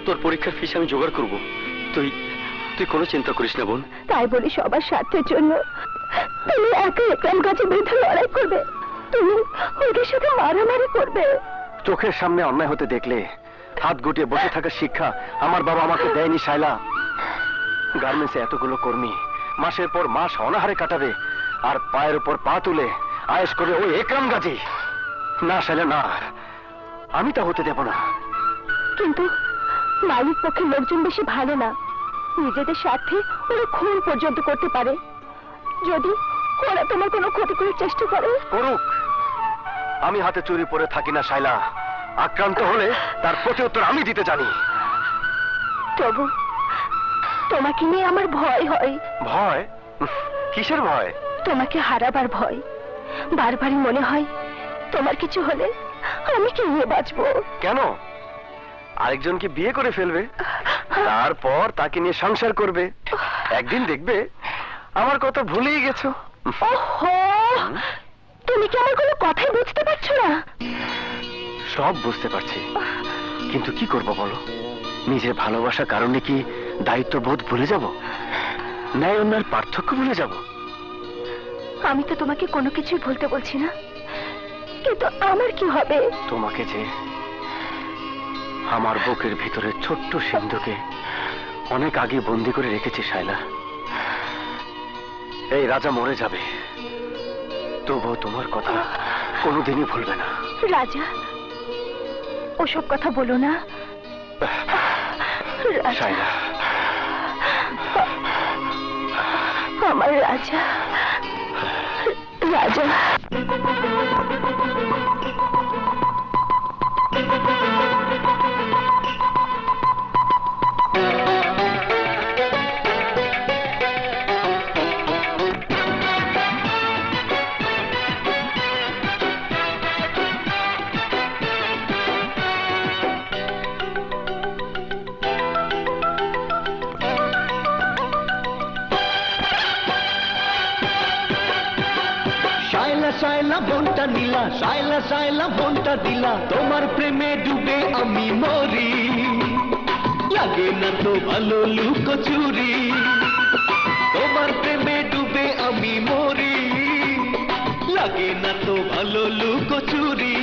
তোর পরীক্ষার ফিস আমি জোগাড় করব। তুই তুই কোনো চিন্তা করিস না বোন। তাই বলি সবার স্বার্থের জন্য তুমি একা একরাম গাছের বিরুদ্ধে লড়াই করবে? তুমি ওদের সাথে মারামারি করবে? চোখের সামনে অন্যায় হতে দেখলে হাত গুটিয়ে বসে থাকার শিক্ষা আমার বাবা আমাকে দেয়নি শায়লা। গার্মেন্টসে এতগুলো কর্মী মাসের পর মাস অনাহারে কাটাবে, আর পায়ের উপর পা তুলে আয়েশ করে ওই একরাম গাজী? না শায়লা, না, আমি তা হতে দেব না। কিন্তু মালিক পক্ষের লোকজন বেশি ভালো না, নিজেদের স্বার্থে ওরা খুন পর্যন্ত করতে পারে। যদি ওরা তোমার কোনো ক্ষতি করার চেষ্টা করে? করুক, আমি হাতে চুরি পরে থাকি না শায়লা। আক্রান্ত হলে তার প্রতি উত্তর আমি দিতে জানি। তবু তোমাকে নিয়ে আমার ভয় হয়। ভয়? কিসের ভয়? তোমাকে হারাবার ভয়। বারবারই মনে হয় তোমার কিছু হলে আমি কি নিয়ে বাঁচবো? কেন? আরেকজনকে বিয়ে করে ফেলবে, তারপর তাকে নিয়ে সংসার করবে। একদিন দেখবে আমার কথা ভুলেই গেছো। ওহো, তুমি কি আমার কোনো কথাই বুঝতে পারছো না? সব বুঝতে পারছি, কিন্তু কি করব বলো? নিজের ভালোবাসার কারণে কি দায়িত্ববোধ ভুলে যাব? ন্যায় অন্যায়ের পার্থক্য ভুলে যাব? আমি তো তোমাকে কোনো কিছুই ভুলতে বলছি না, কিন্তু আমার কি হবে? তোমাকে যে আমার বুকের ভিতরে ছোট্ট সিন্ধুকে অনেক আগে বন্দি করে রেখেছি শায়লা। এই রাজা মরে যাবে, তবুও তোমার কথা কোনোদিনই ভুলবে না। রাজা, ওসব কথা বলো না শায়লা। আমার রাজা, রাজা। শায়লা শায়লা মনটা নীলা, শায়লা শায়লা মনটা দিলা, তোমার প্রেমে ডুবে আমি মরি, লাগে না তো ভালো লুকোচুরি, তোমার প্রেমে ডুবে আমি মরি, লাগে না তো ভালো লুকোচুরি।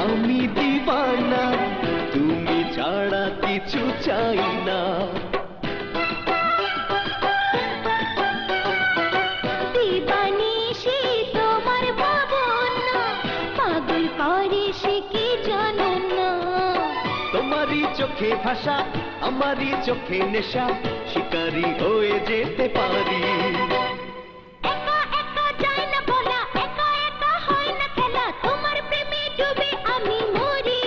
আমি দিবানা, তুমি ছাড়া কিছু চাই না। দিবানিশি তোমার ভাবনা, পাগল করে সে কি জানো না। তোমারই চোখে ভাষা, আমারই চোখে নেশা, শিকারি হয়ে যেতে পারি। একা একা যায় না বলা, একা একা হয় না খেলা, তোমার প্রেমে ডুবে আমি মরি,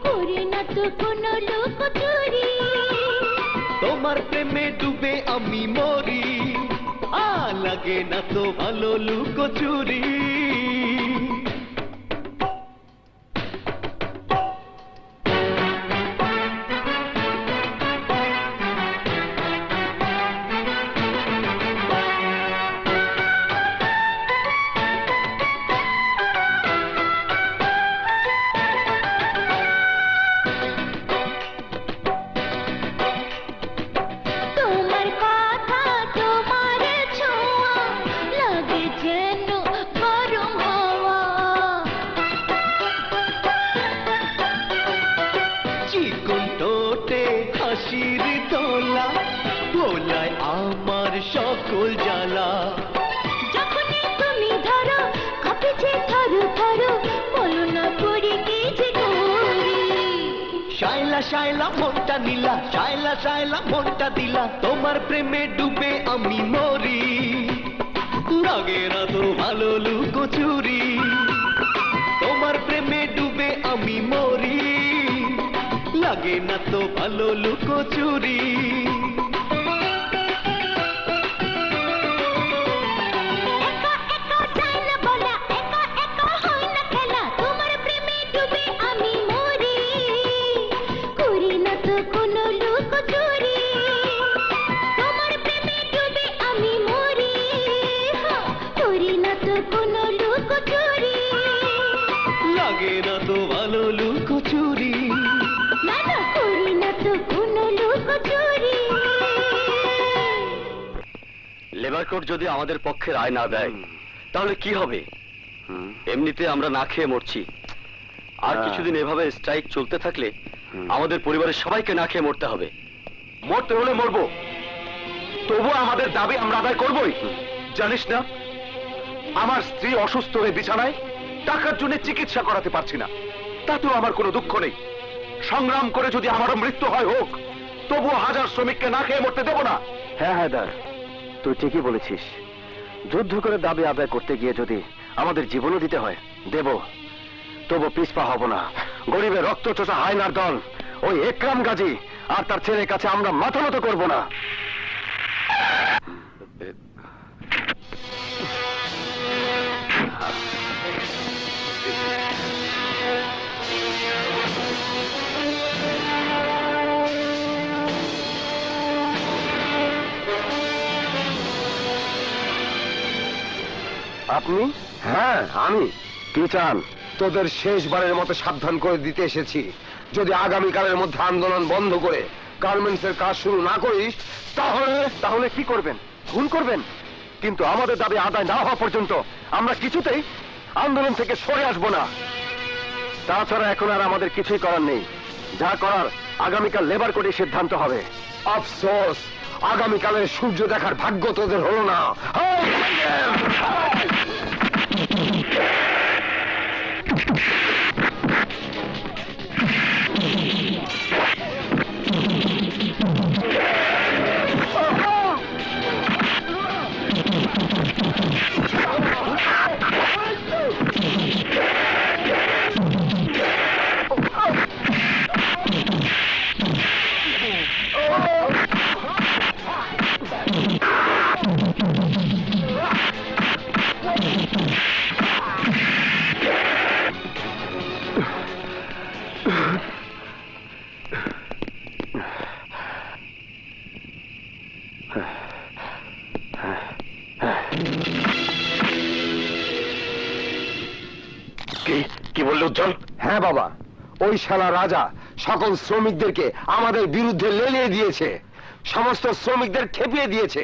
করি না তো কোনো লুকোচুরি। তোমার প্রেমে ডুবে আমি মরি, লাগে না তো ভালো লুকোচুরি। তোমার কথা, তোমার ছোঁয়া, লাগে যেন গরম হাওয়া। চিকন ঠোঁটে হাসির দোলা, ভোলায় আমার সকল জ্বালা। যখনই তুমি ধরো, কাঁপে যে থরো থরো, বলো না করি কি যে করি। শায়লা শায়লা মনটা নীলা, শায়লা শায়লা মনটা দিলা, তোমার প্রেমে ডুবে আমি মরি, লাগে না তো ভালো লুকোচুরি। তোমার প্রেমে ডুবে আমি মরি, লাগে না তো ভালো লুকোচুরি। একা একা যায় না বলা, একা একা হয় না খেলা, তোমার প্রেমে ডুবে আমি মরি, করি না তো কোনো লুকোচুরি। তোমার প্রেমে ডুবে আমি মরি, করি না তো কোনো লুকোচুরি। লাগে লাগে না তো ভালো লুকোচুরি না না করি না তো কোনো লুকোচুরি লেবার কোর্ট যদি আমাদের পক্ষে রায় না দেয় তাহলে কি হবে? এমনিতে আমরা না খেয়ে মরছি, আর কিছুদিন এভাবে স্ট্রাইক চলতে থাকলে আমাদের পরিবারের সবাইকে না খেয়ে মরতে হবে। মরতে হলে মরবো, তবু আমাদের দাবি আমরা আদায় করবই। জানিস না, আমার স্ত্রী অসুস্থ হয়ে বিছানায়, টাকার জন্য চিকিৎসা করাতে পারছি না, তাতেও আমার কোনো দুঃখ নেই। সংগ্রাম করে যদি আমারও মৃত্যু হয় হোক, তবুও হাজার শ্রমিককে না খেয়ে মরতে দেব না। হ্যাঁ হায়দার, তুই ঠিকই বলেছিস। যুদ্ধ করে দাবি আদায় করতে গিয়ে যদি আমাদের জীবনও দিতে হয় দেব, তবু পিছপা হব না। গরিবের রক্ত চোষা হায়নার দল, ওই একরাম গাজী আর তার ছেলের কাছে আমরা মাথা নত করব না। আপনি? হ্যাঁ আমি। কি চান? তোদের শেষবারের মতো সাবধান করে দিতে এসেছি, যদি আগামীকালের মধ্যে আন্দোলন বন্ধ করে গার্মেন্টসের কাজ শুরু না করিস তাহলে কি করবেন? খুন করবেন? কিন্তু আমাদের দাবি আদায় না হওয়া পর্যন্ত আমরা কিছুতেই আন্দোলন থেকে সরে আসব না। তাছাড়া এখন আর আমাদের কিছুই করার নেই। যা করার আগামীকাল লেবার কোর্টে সিদ্ধান্ত হবে। আফসোস, আগামীকালের সূর্য দেখার ভাগ্য তোদের হলো না। কি বলল উজ্জ্বল? হ্যাঁ বাবা, ওই শালা রাজা সকল শ্রমিকদেরকে আমাদের বিরুদ্ধে লেলিয়ে দিয়েছে, সমস্ত শ্রমিকদের খেপিয়ে দিয়েছে,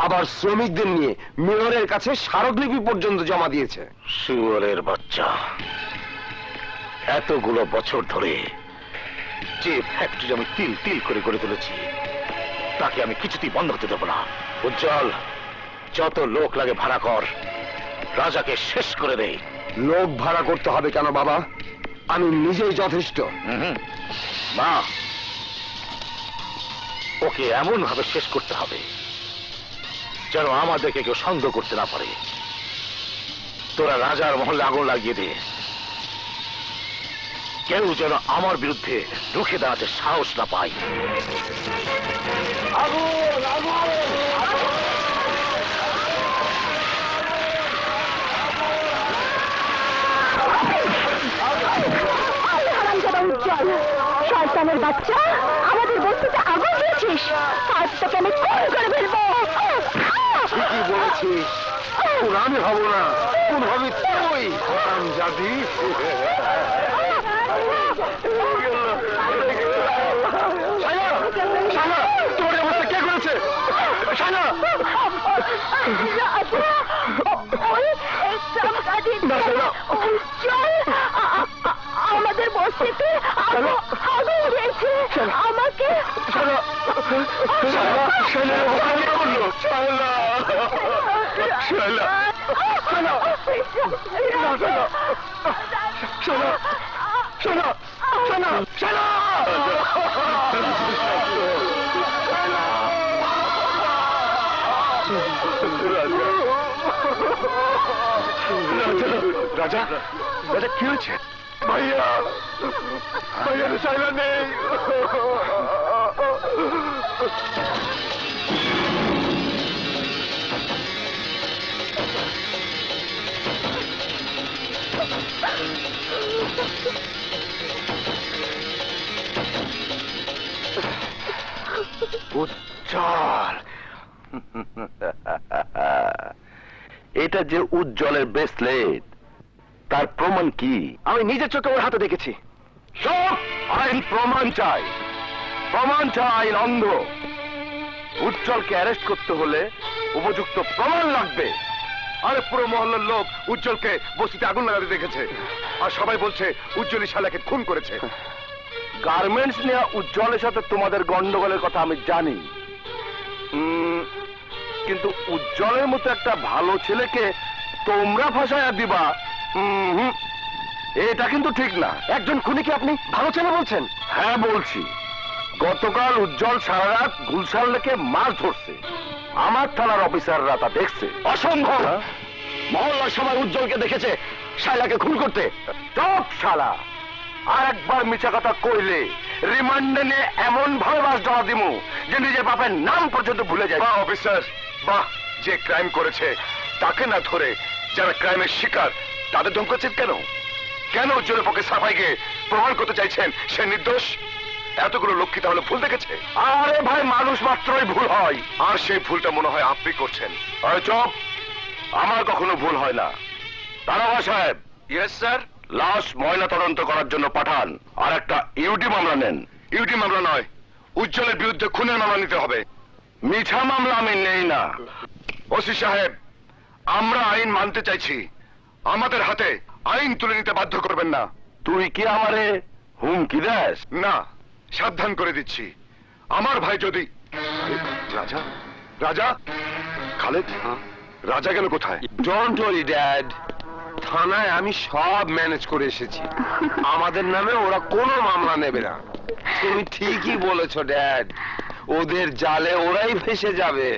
আবার শ্রমিকদের নিয়ে মেয়রের কাছে স্মারকলিপি পর্যন্ত জমা দিয়েছে। শুয়োরের বাচ্চা, এতগুলো বছর ধরে যে ফ্যাক্টরি আমি তিল তিল করে গড়ে তুলেছি, তাকে আমি কিছুতেই বন্ধ হতে দেব না। উজ্জ্বল, যত লোক লাগে ভাড়া কর, রাজাকে শেষ করে দেই। লোক ভাড়া করতে হবে কেন বাবা? আমি নিজেই যথেষ্ট। না, ওকে এমন ভাবে শেষ করতে হবে যেন আমাদেরকে কেউ সন্দেহ করতে না পারে। তোরা রাজার মহলে আগুন লাগিয়ে দে, কেউ যেন আমার বিরুদ্ধে রুখে দাঁড়াতে সাহস না পায়। আগুন আগুন উজ্জ্বল, শয়তানের বাচ্চা, আমাদের বস্তুতে আগুন দিয়েছিস, আজ তোকে আমি খুন করে ফেলবো। ঠিকই বলেছিস, কোন আমি হব না, কোন হবি তুই হারামজাদি। তোর অবস্থা কে করেছে? আমাদের বস্তিতে আগুন দিয়েছে, আমাকে রাজা, রাজা কি হয়েছে? ভাইয়া, ভাইয়া শাইলা নেই। উজ্জ্বল, এটা যে উজ্জ্বলের ব্রেসলেট, তার প্রমাণ কি? আমি নিজের চোখে ওর হাতে দেখেছি। সব আইন প্রমাণ চাই, প্রমাণ চাই। আইন অন্ধ। উজ্জ্বলকে অ্যারেস্ট করতে হলে উপযুক্ত প্রমাণ লাগবে। আরে পুরো মহল্লার লোক উজ্জ্বলকে বস্তিতে আগুন লাগাতে দেখেছে, আর সবাই বলছে উজ্জ্বলই শালাকে খুন করেছে। গার্মেন্টস নিয়ে উজ্জ্বলের সাথে তোমাদের গন্ডগোলের কথা আমি জানি, কিন্তু উজ্জ্বলের মতো একটা ভালো ছেলেকে তোমরা ফাঁসাইয়া দিবা, এটা কিন্তু ঠিক না। একজন খুনিকে আপনি ভালো ছেলে বলছেন? হ্যাঁ বলছি। গতকাল উজ্জ্বল সারা রাত গুলশান লেকে মাছ ধরছে, আমার থানার অফিসাররা তা দেখছে। অসম্ভব। মহল্লার সবাই উজ্জ্বলকে দেখেছে শাইলাকে খুন করতে। চুপ শালা, আর একবার মিছা কথা কইলে রিমান্ডে নিয়ে এমন ভাবে বাস জমা দিমু যে নিজের বাপের নাম পর্যন্ত ভুলে যায়। বাহ অফিসার বাহ, যে ক্রাইম করেছে তাকে না ধরে যারা ক্রাইমের শিকার তাদের ধমকাচ্ছেন কেন? কেন উজ্জ্বলের পক্ষে সাফাই গিয়ে প্রমাণ করতে চাইছেন সে নির্দোষ? এতগুলো লক্ষ্মী তাহলে ভুল দেখেছে? আরে ভাই, মানুষ মাত্রই ভুল হয়, আর সেই ভুলটা মনে হয় আপনি করছেন। আরে চুপ, আমার কখনো ভুল হয় না। দারোগা সাহেব। Yes sir. লাশ ময়না তদন্ত করার জন্য পাঠান, আর একটা ইউটি মামলা নেন। ইউটি মামলা নয়, উজ্জ্বলের বিরুদ্ধে খুনের মামলা নিতে হবে। মিছা মামলা আমি নেই না। ওসি সাহেব, আমরা আইন মানতে চাইছি, আমাদের হাতে আইন তুলে নিতে বাধ্য করবেন না। তুই কি আমারে হুমকি দেস? না, সাবধান করে দিচ্ছি। আমার ভাই যদি... রাজা, রাজা, খালেদ, রাজা গেল কোথায়? ডোন্ট ওয়ারি ড্যাড, থানায় আমি সব ম্যানেজ করে এসেছি। আমাদের নামে ওরা কোনো মামলা নেবে না। তুমি ঠিকই বলেছো ড্যাড, ওদের জালে ওরাই ফেসে যাবে।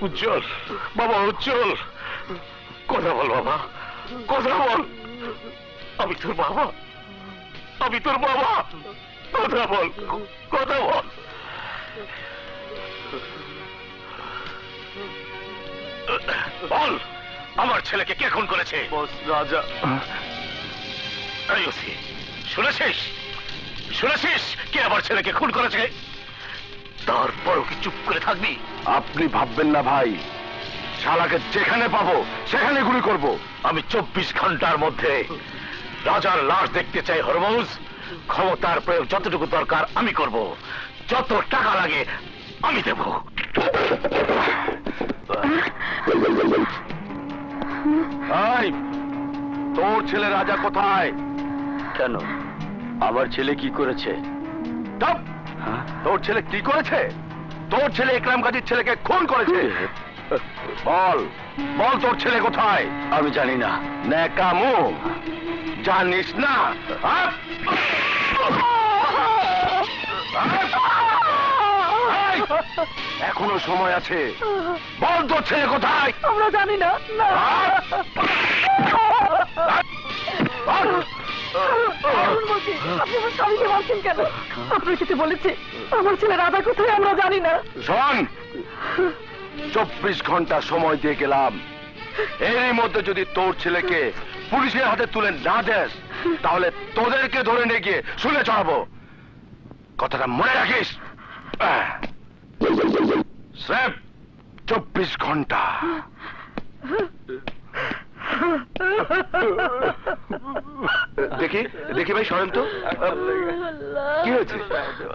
উজ্জ্বল, বাবা উজ্জ্বল, কথা বল বাবা, কথা বল। আমি তোর বাবা, আমি তোর বাবা, কথা বল, কথা বল। বল, আমার ছেলেকে কে খুন করেছে? রাজা। এই ওসি, শুনেছিস? শুনেছিস কে আমার ছেলেকে খুন করেছে? তারপরও কি চুপ করে থাকবি? আপনি ভাববেন না ভাই, শালাকে যেখানে পাবো সেখানে গুলি করব। আমি 24 ঘন্টার মধ্যে রাজার লাশ দেখতে চাই হরমুজ। ক্ষমতার প্রয়োগ যতটুকু দরকার আমি করব, যত টাকা লাগে আমি দেব। এই, তোর ছেলে রাজা কোথায়? কেন, আমার ছেলে কি করেছে? চুপ! তোর ছেলে কি করেছে? তোর ছেলে ইকরাম গাজীর ছেলেকে খুন করেছে। বল বল, তোর ছেলে কোথায়? আমি জানি না। নেকামু জানিস না? হ্যাঁ? এই, এখনো সময় আছে, বল তোর ছেলে কোথায়? আমরা জানি না। আপনি আমার স্বামীকে বলছেন কেন? আপনার কিছু বলেছে? আমার ছেলে রাজা কোথায় আমরা জানি না। শোন, 24 ঘন্টা সময় দিয়ে গেলাম, এরই মধ্যে যদি তোর ছেলেকে পুলিশের হাতে তুলে না দেস, তাহলে তোদেরকে ধরে নিয়ে গিয়ে শুনে চড়াবো। কথাটা মনে রাখিস। স্রেফ 24 ঘন্টা। দেখি দেখি ভাই, সরেন তো। কি হয়েছে?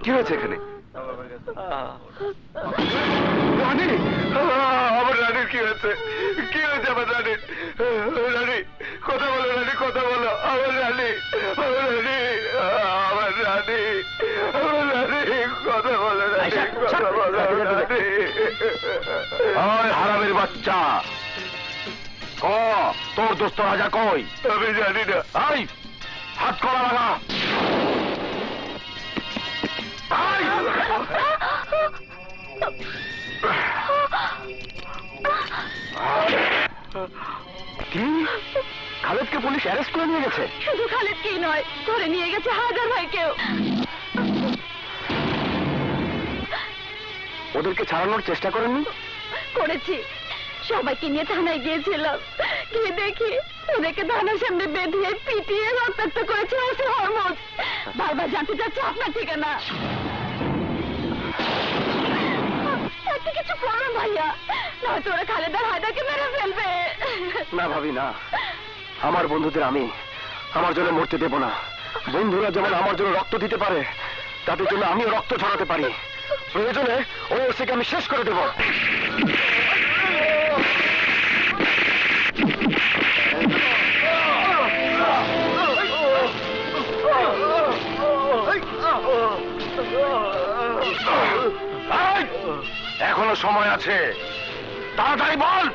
কি হয়েছে এখানে? রানী, আমার রানীর কি হয়েছে? কি হয়েছে আমার রানীর? রানী কথা বলো, রানী কথা বলো। আমার রানী, আমার রানী, আমার রানী, আমার রানী, কথা বলো রানী, কথা বলো রানী। ওই হারামের বাচ্চা, তোর দোস্ত রাজা কই? আমি জানি না। এই, হাত করা লাগা। কি? খালেদকে পুলিশ অ্যারেস্ট করে নিয়ে গেছে? শুধু খালেদকেই নয়, ধরে নিয়ে গেছে হায়দার ভাইকেও। ওদেরকে ছাড়ানোর চেষ্টা করেননি? করেছি, সবাইকে নিয়ে থানায় গিয়েছিলাম। গিয়ে দেখি ওদেরকে থানার সামনে বেঁধে পিটিয়ে রক্তাক্ত করেছে ওসি হরমুজ। বারবার জানতে চাচ্ছে আপনার ঠিকানা। একটা কিছু করুন ভাইয়া, নয়তো ওরা খালেদার হায়দারকে মেরে ফেলবে। না ভাবি না, আমার বন্ধুদের আমি আমার জন্য মরতে দেব না। বন্ধুরা যেমন আমার জন্য রক্ত দিতে পারে, তাদের জন্য আমিও রক্ত ছড়াতে পারি। প্রয়োজনে ওই ওসিকে আমি শেষ করে দেব। এখনো সময় আছে, তাড়াতাড়ি বল,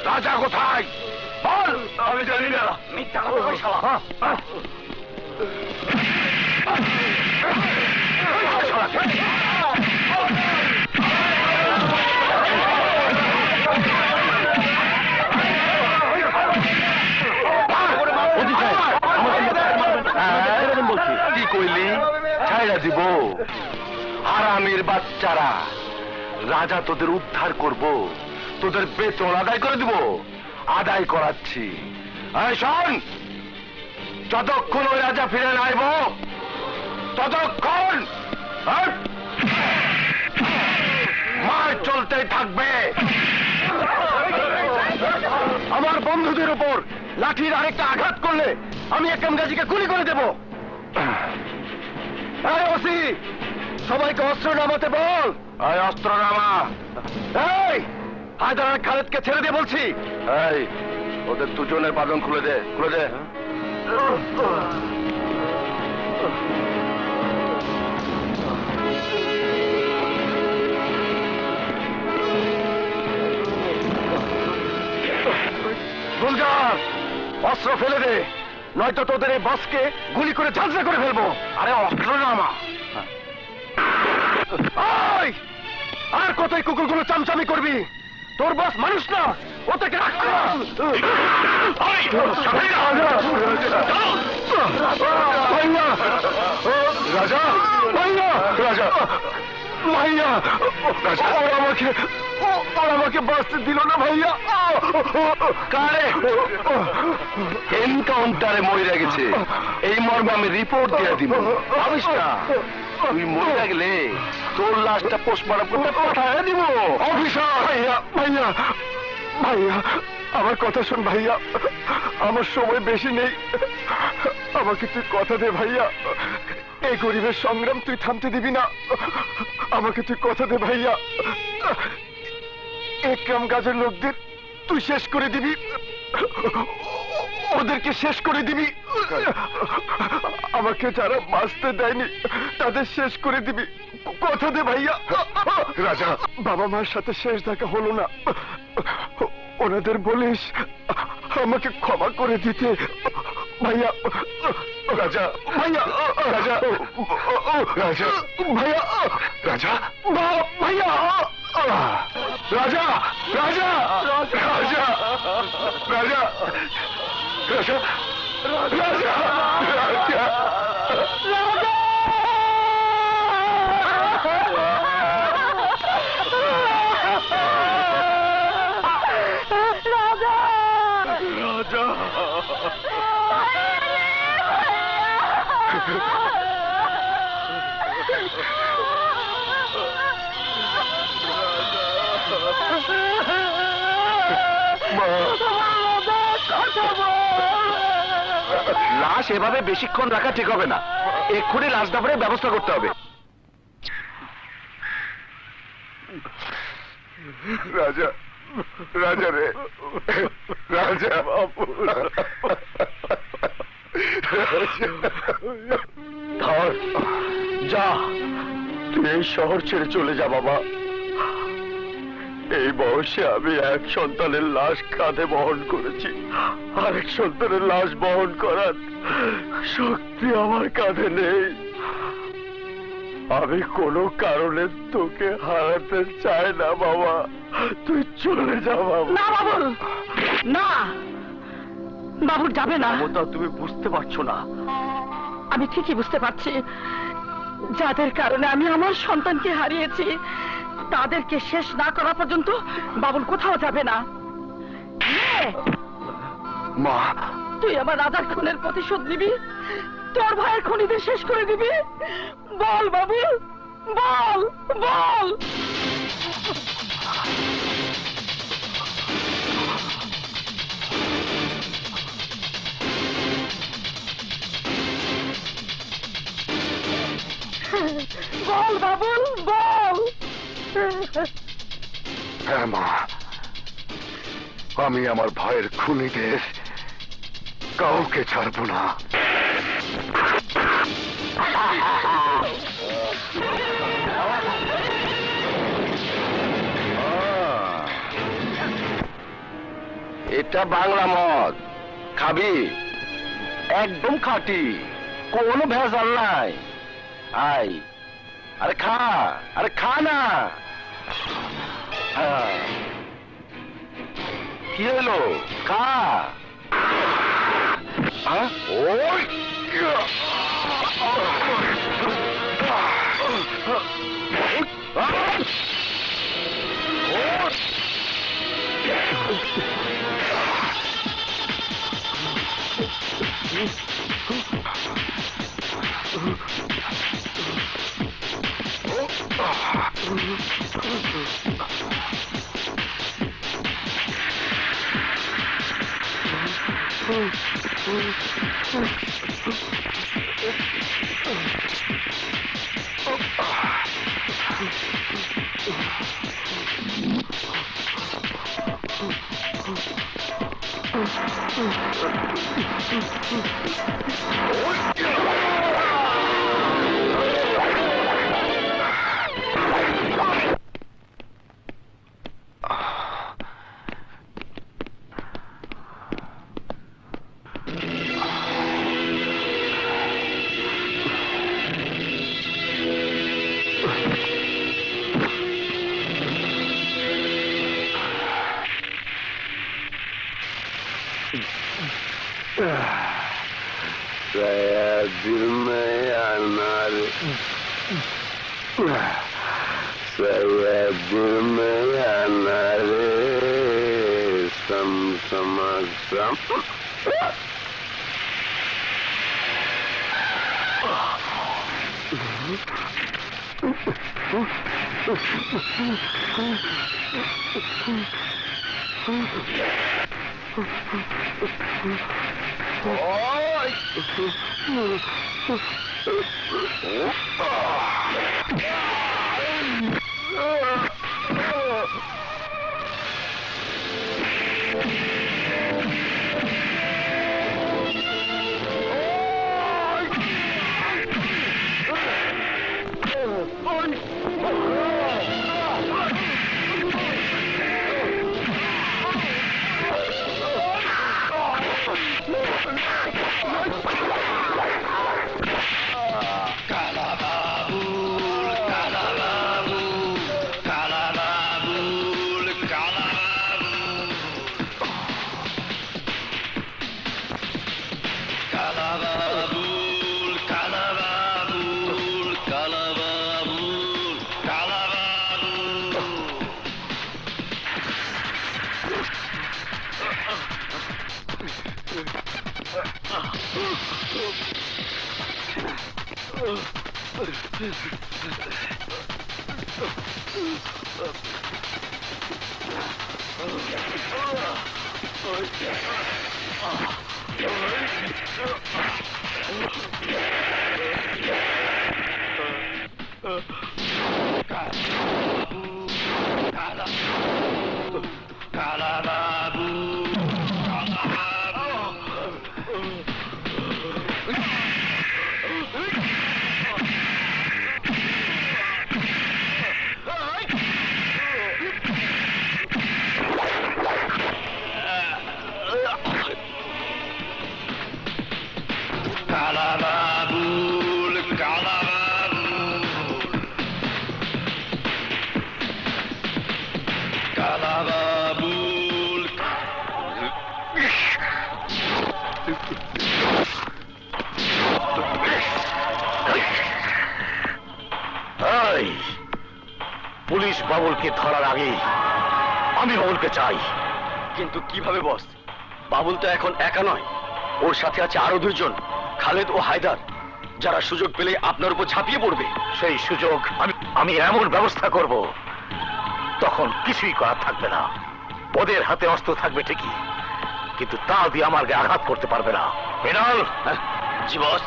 রাজা কোথায়? বল। আমি জানি না। মিথ্যা কথা কই শালা। কি কইলি? ছাইরা দিব? হারামির বাচ্চারা, রাজা তোদের উদ্ধার করব, তোদের বেতন আদায় করে দিব। আদায় করাচ্ছি। এই শোন, যতক্ষণ ওই রাজা ফিরে না আইব, ততক্ষণ মার চলতেই থাকবে। আমার বন্ধুদের উপর লাঠির আরেকটা আঘাত করলে আমি একদম গাজীকে গুলি করে দেব। এই ওসি, সবাইকে অস্ত্র নামাতে বল। এই অস্ত্র নামা। এই হায়দার আর খালেদকে ছেড়ে দিয়ে বলছি। এই, ওদের দুজনের বাঁধন খুলে দে, খুলে দে। গুলজার, অস্ত্র ফেলে দে, নয়তো তোদের এই বসকে গুলি করে ঝাঁঝরা করে ফেলবো। আরে অস্ত্র নামা। ওই, আর কতই কুকুরগুলো চামচামি করবি? তোর বস মানুষ না, ও থেকে রাখতে রাজা, রাজা, ভাইয়া ওরা আমাকে বাঁচতে দিল না ভাইয়া। কারে এনকাউন্টারে মরে গেছে এই মর্মে আমি রিপোর্ট দিয়ে দিব। ভাবিস না তুই মরে গেলে তোর লাশটা পোস্টমর্টম করতে পাঠায় দিব। অফিসার ভাইয়া ভাইয়া ভাইয়া আমার কথা শোন ভাইয়া, আমার সময় বেশি নেই, আমাকে তুই কথা দে ভাইয়া, এই গরিবের সংগ্রাম তুই থামতে দিবি না, আমাকে তুই কথা দে ভাইয়া। একরাম গাজের লোকদের তুই শেষ করে দিবি, ওদেরকে শেষ করে দিবি, আমাকে যারা বাঁচতে দেয়নি তাদের শেষ করে দিবি, কথা দে ভাইয়া। রাজা বাবা মার সাথে শেষ দেখা হলো না, ওনাদের বলিস আমাকে ক্ষমা করে দিতে ভাইয়া। রাজা ভাইয়া রাজা রাজা ভাইয়া রাজা ভাইয়া রাজা রাজা রাজা রাজা রাজা রাজা রাজা লাশ এভাবে বেশিক্ষণ রাখা ঠিক হবে না, এক্ষুনি লাশ দাফনের ব্যবস্থা করতে হবে। রাজা রাজা রে রাজা বাবু ধর যা, তুই এই শহর ছেড়ে চলে যা বাবা। এই বয়সে আমি এক সন্তানের লাশ কাঁধে বহন করেছি, আরেক সন্তানের লাশ বহন করার শক্তি আমার কাঁধে নেই। আমি কোনো কারণে তোকে হারাতে চাই না বাবা, তুই চলে যা বাবা। না বাবুল, না, বাবুল যাবে না। মমতা তুমি বুঝতে পারছো না। আমি ঠিকই বুঝতে পারছি, যাদের কারণে আমি আমার সন্তানকে হারিয়েছি তাদেরকে শেষ না করা পর্যন্ত বাবুল কোথাও যাবে না। মা তুই আমার রাজার খুনের প্রতিশোধ নিবি, তোর ভাইয়ের খুনিদের শেষ করে দিবি। বল বাবুল, বল বল। বল বাবুল বল। হ্যাঁ মা, আমি আমার ভাইয়ের খুনিদের কাউকে ছাড়বো না। এটা বাংলা মদ, খাবি? একদম খাঁটি, কোনো ভেজাল নাই। আই, আরে খা, আরে খা না। কি হলো, খা। ওই दिल में अनार পুলিশ বাবুলকে ধরার আগে আমি বাবুলকে চাই। কিন্তু কিভাবে বস? বাবুল তো এখন একা নয়, ওর সাথে আছে আরো দুইজন, খালেদ ও হায়দার, যারা সুযোগ পেলে আপনার উপর ঝাঁপিয়ে পড়বে। সেই সুযোগ আমি এমন ব্যবস্থা করব, তখন কিছুই করার থাকবে না। ওদের হাতে অস্ত্র থাকবে ঠিকই, কিন্তু তা দিয়ে আমার গায়ে আঘাত করতে পারবে না। মৃণাল। জি বস।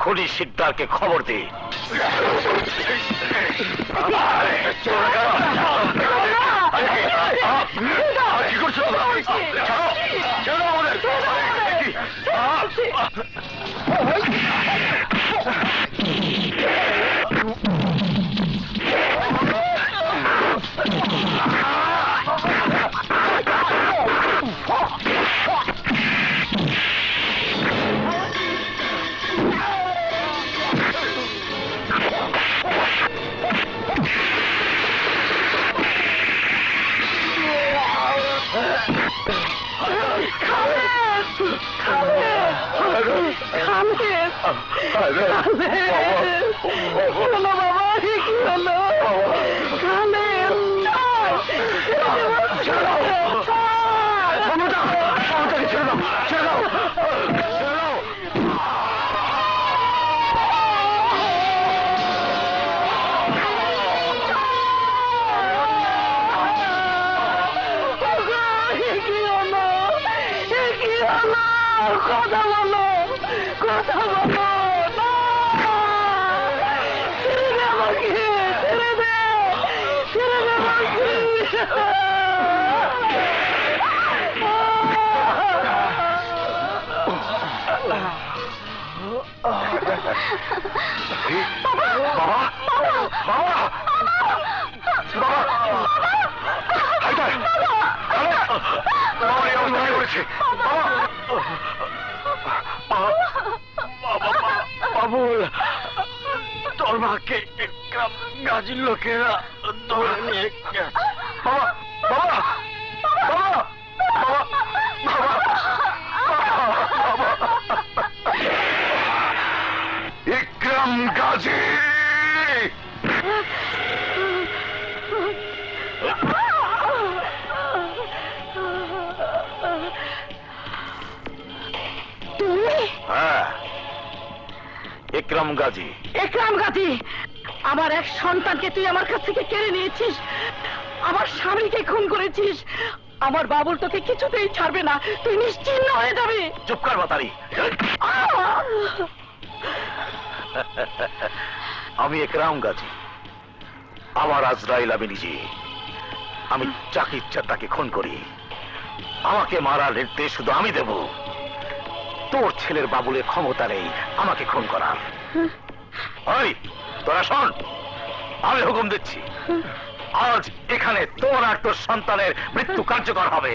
খনি শিকদারকে খবর দে। কি করছো? কথা বলো, কথা বলো। ছেড়ে দে আমাকে, ছেড়ে দে, ছেড়ে দে আমাকে। বাবা, বাবা, বাবা, হায়দার, বাবা এই অবস্থা করেছে। বাবুল, তোর মাকে গাজীর লোকেরা ধরে নিয়ে বাবা, বাবা, বাবা, বাবা, ইকরাম গাজী। হ্যাঁ, একরাম গাজী। একরাম গাজী, আমার এক সন্তানকে তুই আমার কাছ থেকে কেড়ে নিয়েছিস, আমার স্বামীকে খুন করেছিস। আমার বাবুল তোকে কিছুতেই ছাড়বে না, তুই নিশ্চিন্ন হয়ে যাবে। চুপ কর বাতারি। আমি একরাম গাজী, আমার আজরাইল আমি নিজে। আমি যাকে ইচ্ছা তাকে খুন করি। আমাকে মারার নির্দেশ শুধু আমি দেব। তোর ছেলের বাবুলের ক্ষমতা নেই আমাকে খুন করার। ওই তোরা শোন, আমি হুকুম দিচ্ছি, আজ এখানে তোর আর তোর সন্তানের মৃত্যু কার্যকর হবে।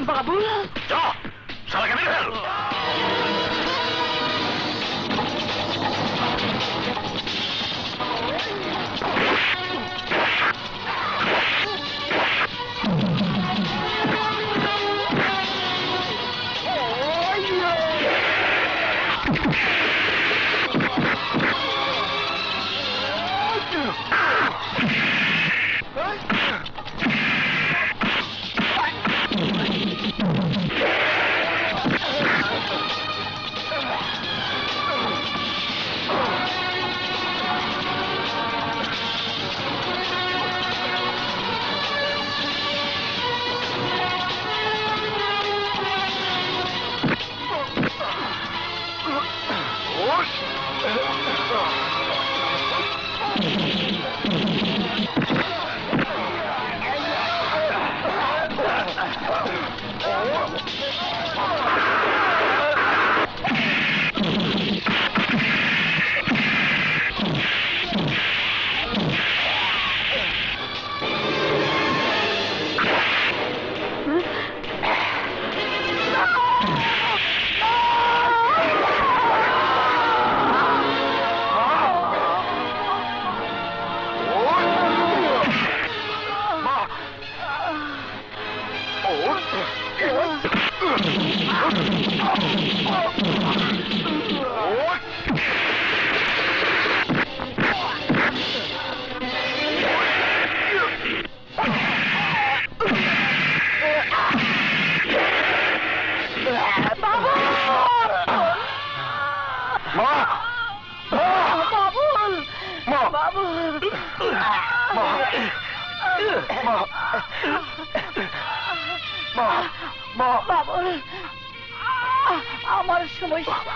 বাবুল, যা, শালাকে মেরে ফেল।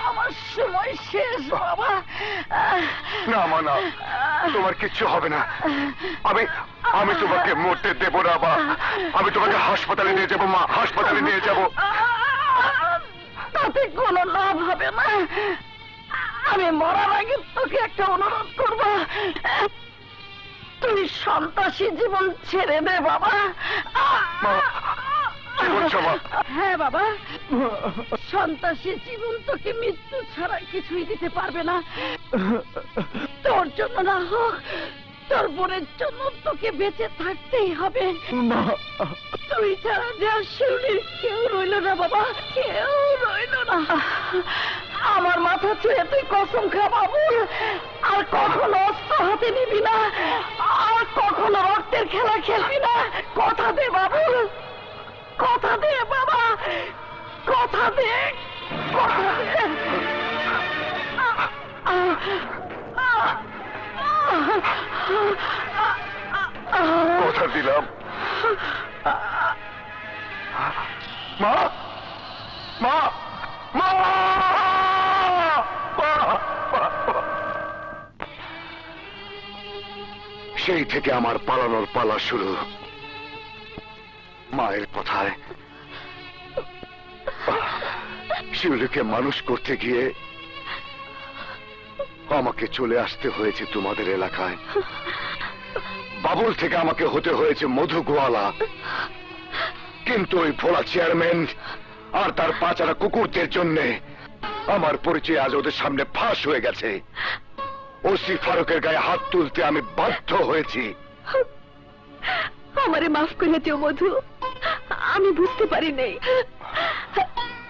আমার সময় শেষ বাবা। না মা, না, তোমার কিচ্ছু হবে না। আমি তোমাকে মরতে দেব না মা। আমি তোমাকে হাসপাতালে নিয়ে যাবো মা, হাসপাতালে নিয়ে যাবো। তাতে কোনো লাভ হবে না। আমি মরার আগে তোকে একটা অনুরোধ করব, তুই সন্ত্রাসী জীবন ছেড়ে দে বাবা। কি বলছো মা? হ্যাঁ বাবা, সন্ত্রাসী জীবন তোকে মৃত্যু ছাড়া কিছুই দিতে পারবে না। তোর জন্য না হোক, তোর বোনের জন্য তোকে বেঁচে থাকতেই হবে। তুই ছাড়া যা শিউলির কেউ রইল না বাবা, কেউ রইল না। আমার মাথা ছুঁয়ে তুই কসম খা বাবুল, আর কখনো অস্ত্র হাতে নিবি না, আর কখনো রক্তের খেলা খেলবি না। কথা দে বাবুল, কথা দে বাবা, কথা দে, কথা দে। কথা দিলাম মা, মা, মা। সেই থেকে আমার পালানোর পালা শুরু। মায়ের কথায় শিউলিকে মানুষ করতে গিয়ে আমাকে চলে আসতে হয়েছে তোমাদের এলাকায়, বাবুল থেকে আমাকে হতে হয়েছে মধু গোয়ালা, কিন্তু ওই ভোলা চেয়ারম্যান আর তার পাচারা কুকুরদের জন্য আমার পরিচয় আজ ওদের সামনে ফাঁস হয়ে গেছে। ওসি ফারুকের গায়ে হাত তুলতে আমি বাধ্য হয়েছি। আমারে মাফ করে দিও মধু, আমি বুঝতে পারি নাই।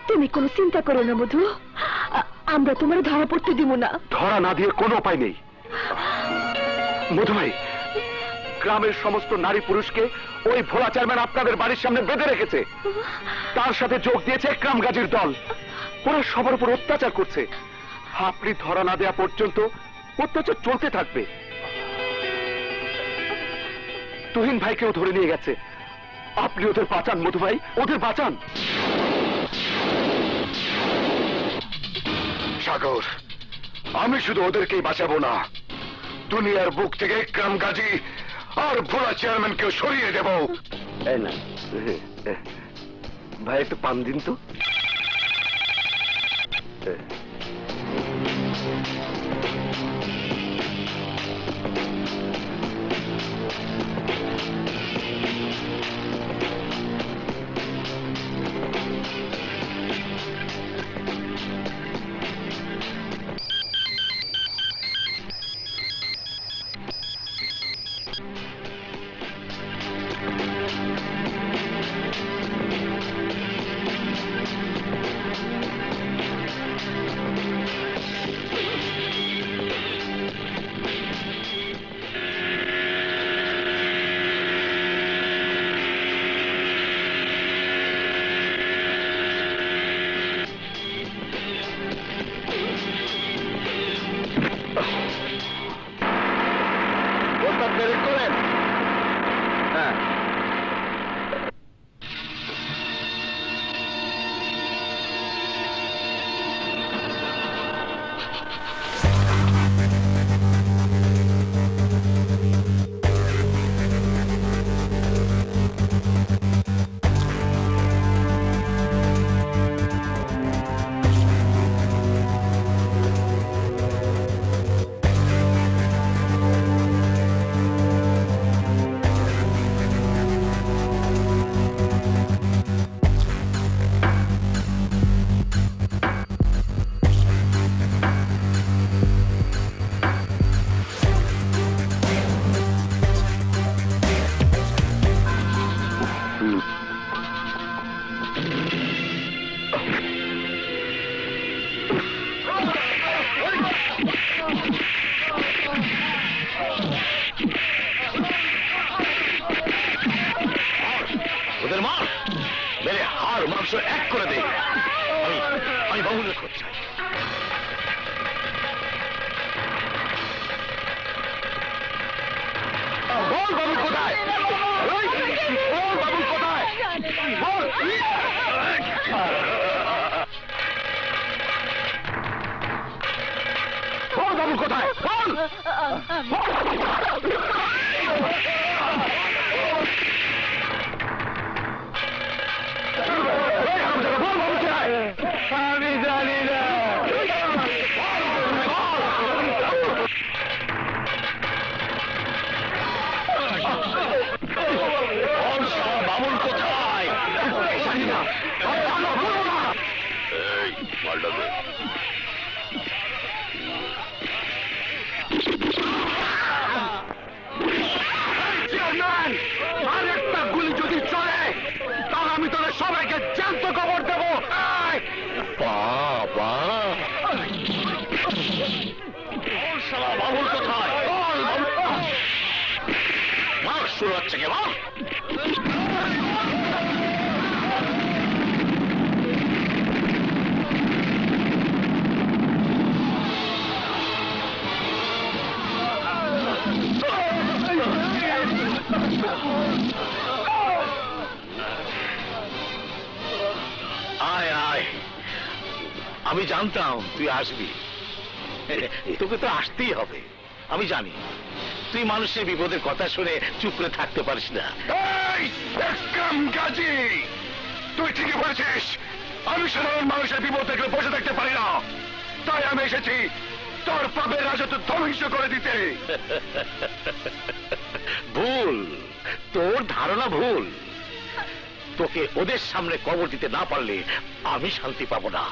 তুমি কোনো চিন্তা করো না মধু, আমরা তোমার ধরা পড়তে দিব না। ধরা না দিয়ে কোনো উপায় নেই। মধু ভাই, গ্রামের সমস্ত নারী পুরুষকে ওই ভোলা চেয়ারম্যান আপনাদের বাড়ির সামনে বেঁধে রেখেছে। তার সাথে যোগ দিয়েছে একরাম গাজীর দল। ওরা সবার উপর অত্যাচার করছে। আপনি ধরা না দেওয়া পর্যন্ত অত্যাচার চলতে থাকবে। তুহিন ভাইকেও ধরে নিয়ে গেছে। আপনি ওদের বাঁচান মধু ভাই, ওদের বাঁচান। সাগর, আমি শুধু ওদেরকেই বাঁচাবো না, দুনিয়ার বুক থেকে একরাম গাজী আর ভোলা চেয়ারম্যানকেও সরিয়ে দেব। ভাই একটু পান দিন তো। ওদের মার, মেরে হাড় মাংস এক করে দে। আমি বাবুলের খোঁজ চাই। বল বাবুল কোথায়? বল বাবুল কোথায়? বল। বল বাবুল কোথায়? বল। আমি জানি না। বাবুল কোথায়? জানি না। মালটা দে। আর একটা গুলি যদি চলে তাহলে আমি তোদের সবাইকে জ্যান্ত কবর দেবো। বাবা, বাবুল কোথায়? মার শুরু হচ্ছে কে? মার। আয় আয়, আমি জানতাম তুই আসবি। তোকে তো আসতেই হবে। আমি জানি তুই মানুষের বিপদের কথা শুনে চুপ করে থাকতে পারিস না। একরাম গাজী, তুই ঠিকই বলেছিস। আমি সাধারণ মানুষের বিপদ দেখলে বসে থাকতে পারি না, তাই আমি এসেছি তোর পাপের রাজত্ব ধ্বংস করে দিতে। ভুল, তোর ধারণা ভুল। তোকে ওদের সামনে কবর দিতে না পারলে আমি শান্তি পাবো না।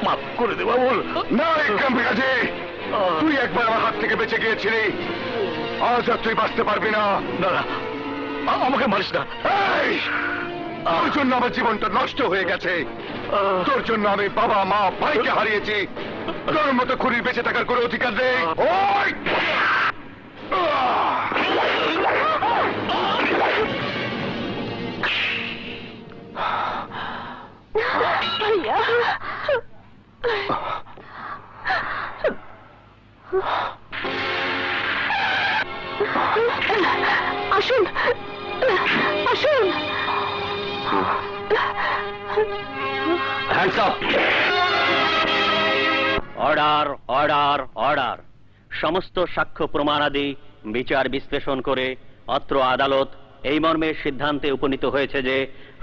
মাফ করে দে বাবুল। না কামরাজে, তুই একবার আমার হাত থেকে বেঁচে গিয়েছিলি, আজ আর তুই বাঁচতে পারবি না। না না, আমাকে মারিস না। এই, তোর জন্য আমার জীবনটা নষ্ট হয়ে গেছে। তোর জন্য আমি বাবা মা ভাইকে হারিয়েছি। তোর মতো খুনির বেঁচে থাকার কোনো অধিকার নেই। ওই! ভাইয়া, আসুন আসুন। Order order order. সমস্ত সাক্ষ্য প্রমাণাদি বিচার বিশ্লেষণ করে অত্র আদালত এই মর্মে সিদ্ধান্তে উপনীত হয়েছে যে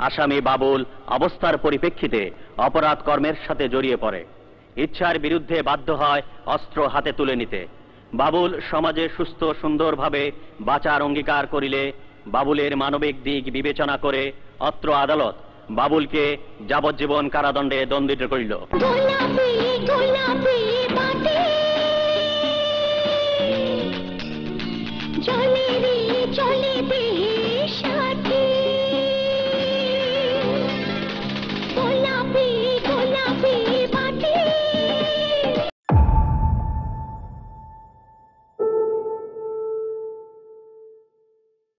আসামি বাবুল অবস্থার পরিপ্রেক্ষিতে অপরাধ কর্মের সাথে জড়িয়ে পড়ে, ইচ্ছার বিরুদ্ধে বাধ্য হয় অস্ত্র হাতে তুলে নিতে। বাবুল সমাজে সুস্থ সুন্দরভাবে বাঁচার অঙ্গীকার করিলে বাবুলের মানবিক দিক বিবেচনা করে অত্র আদালত বাবুলকে যাবজ্জীবন কারাদণ্ডে দণ্ডিত করিল। গোলাপি গোলাপি বাটে চলে রে চলে দেহে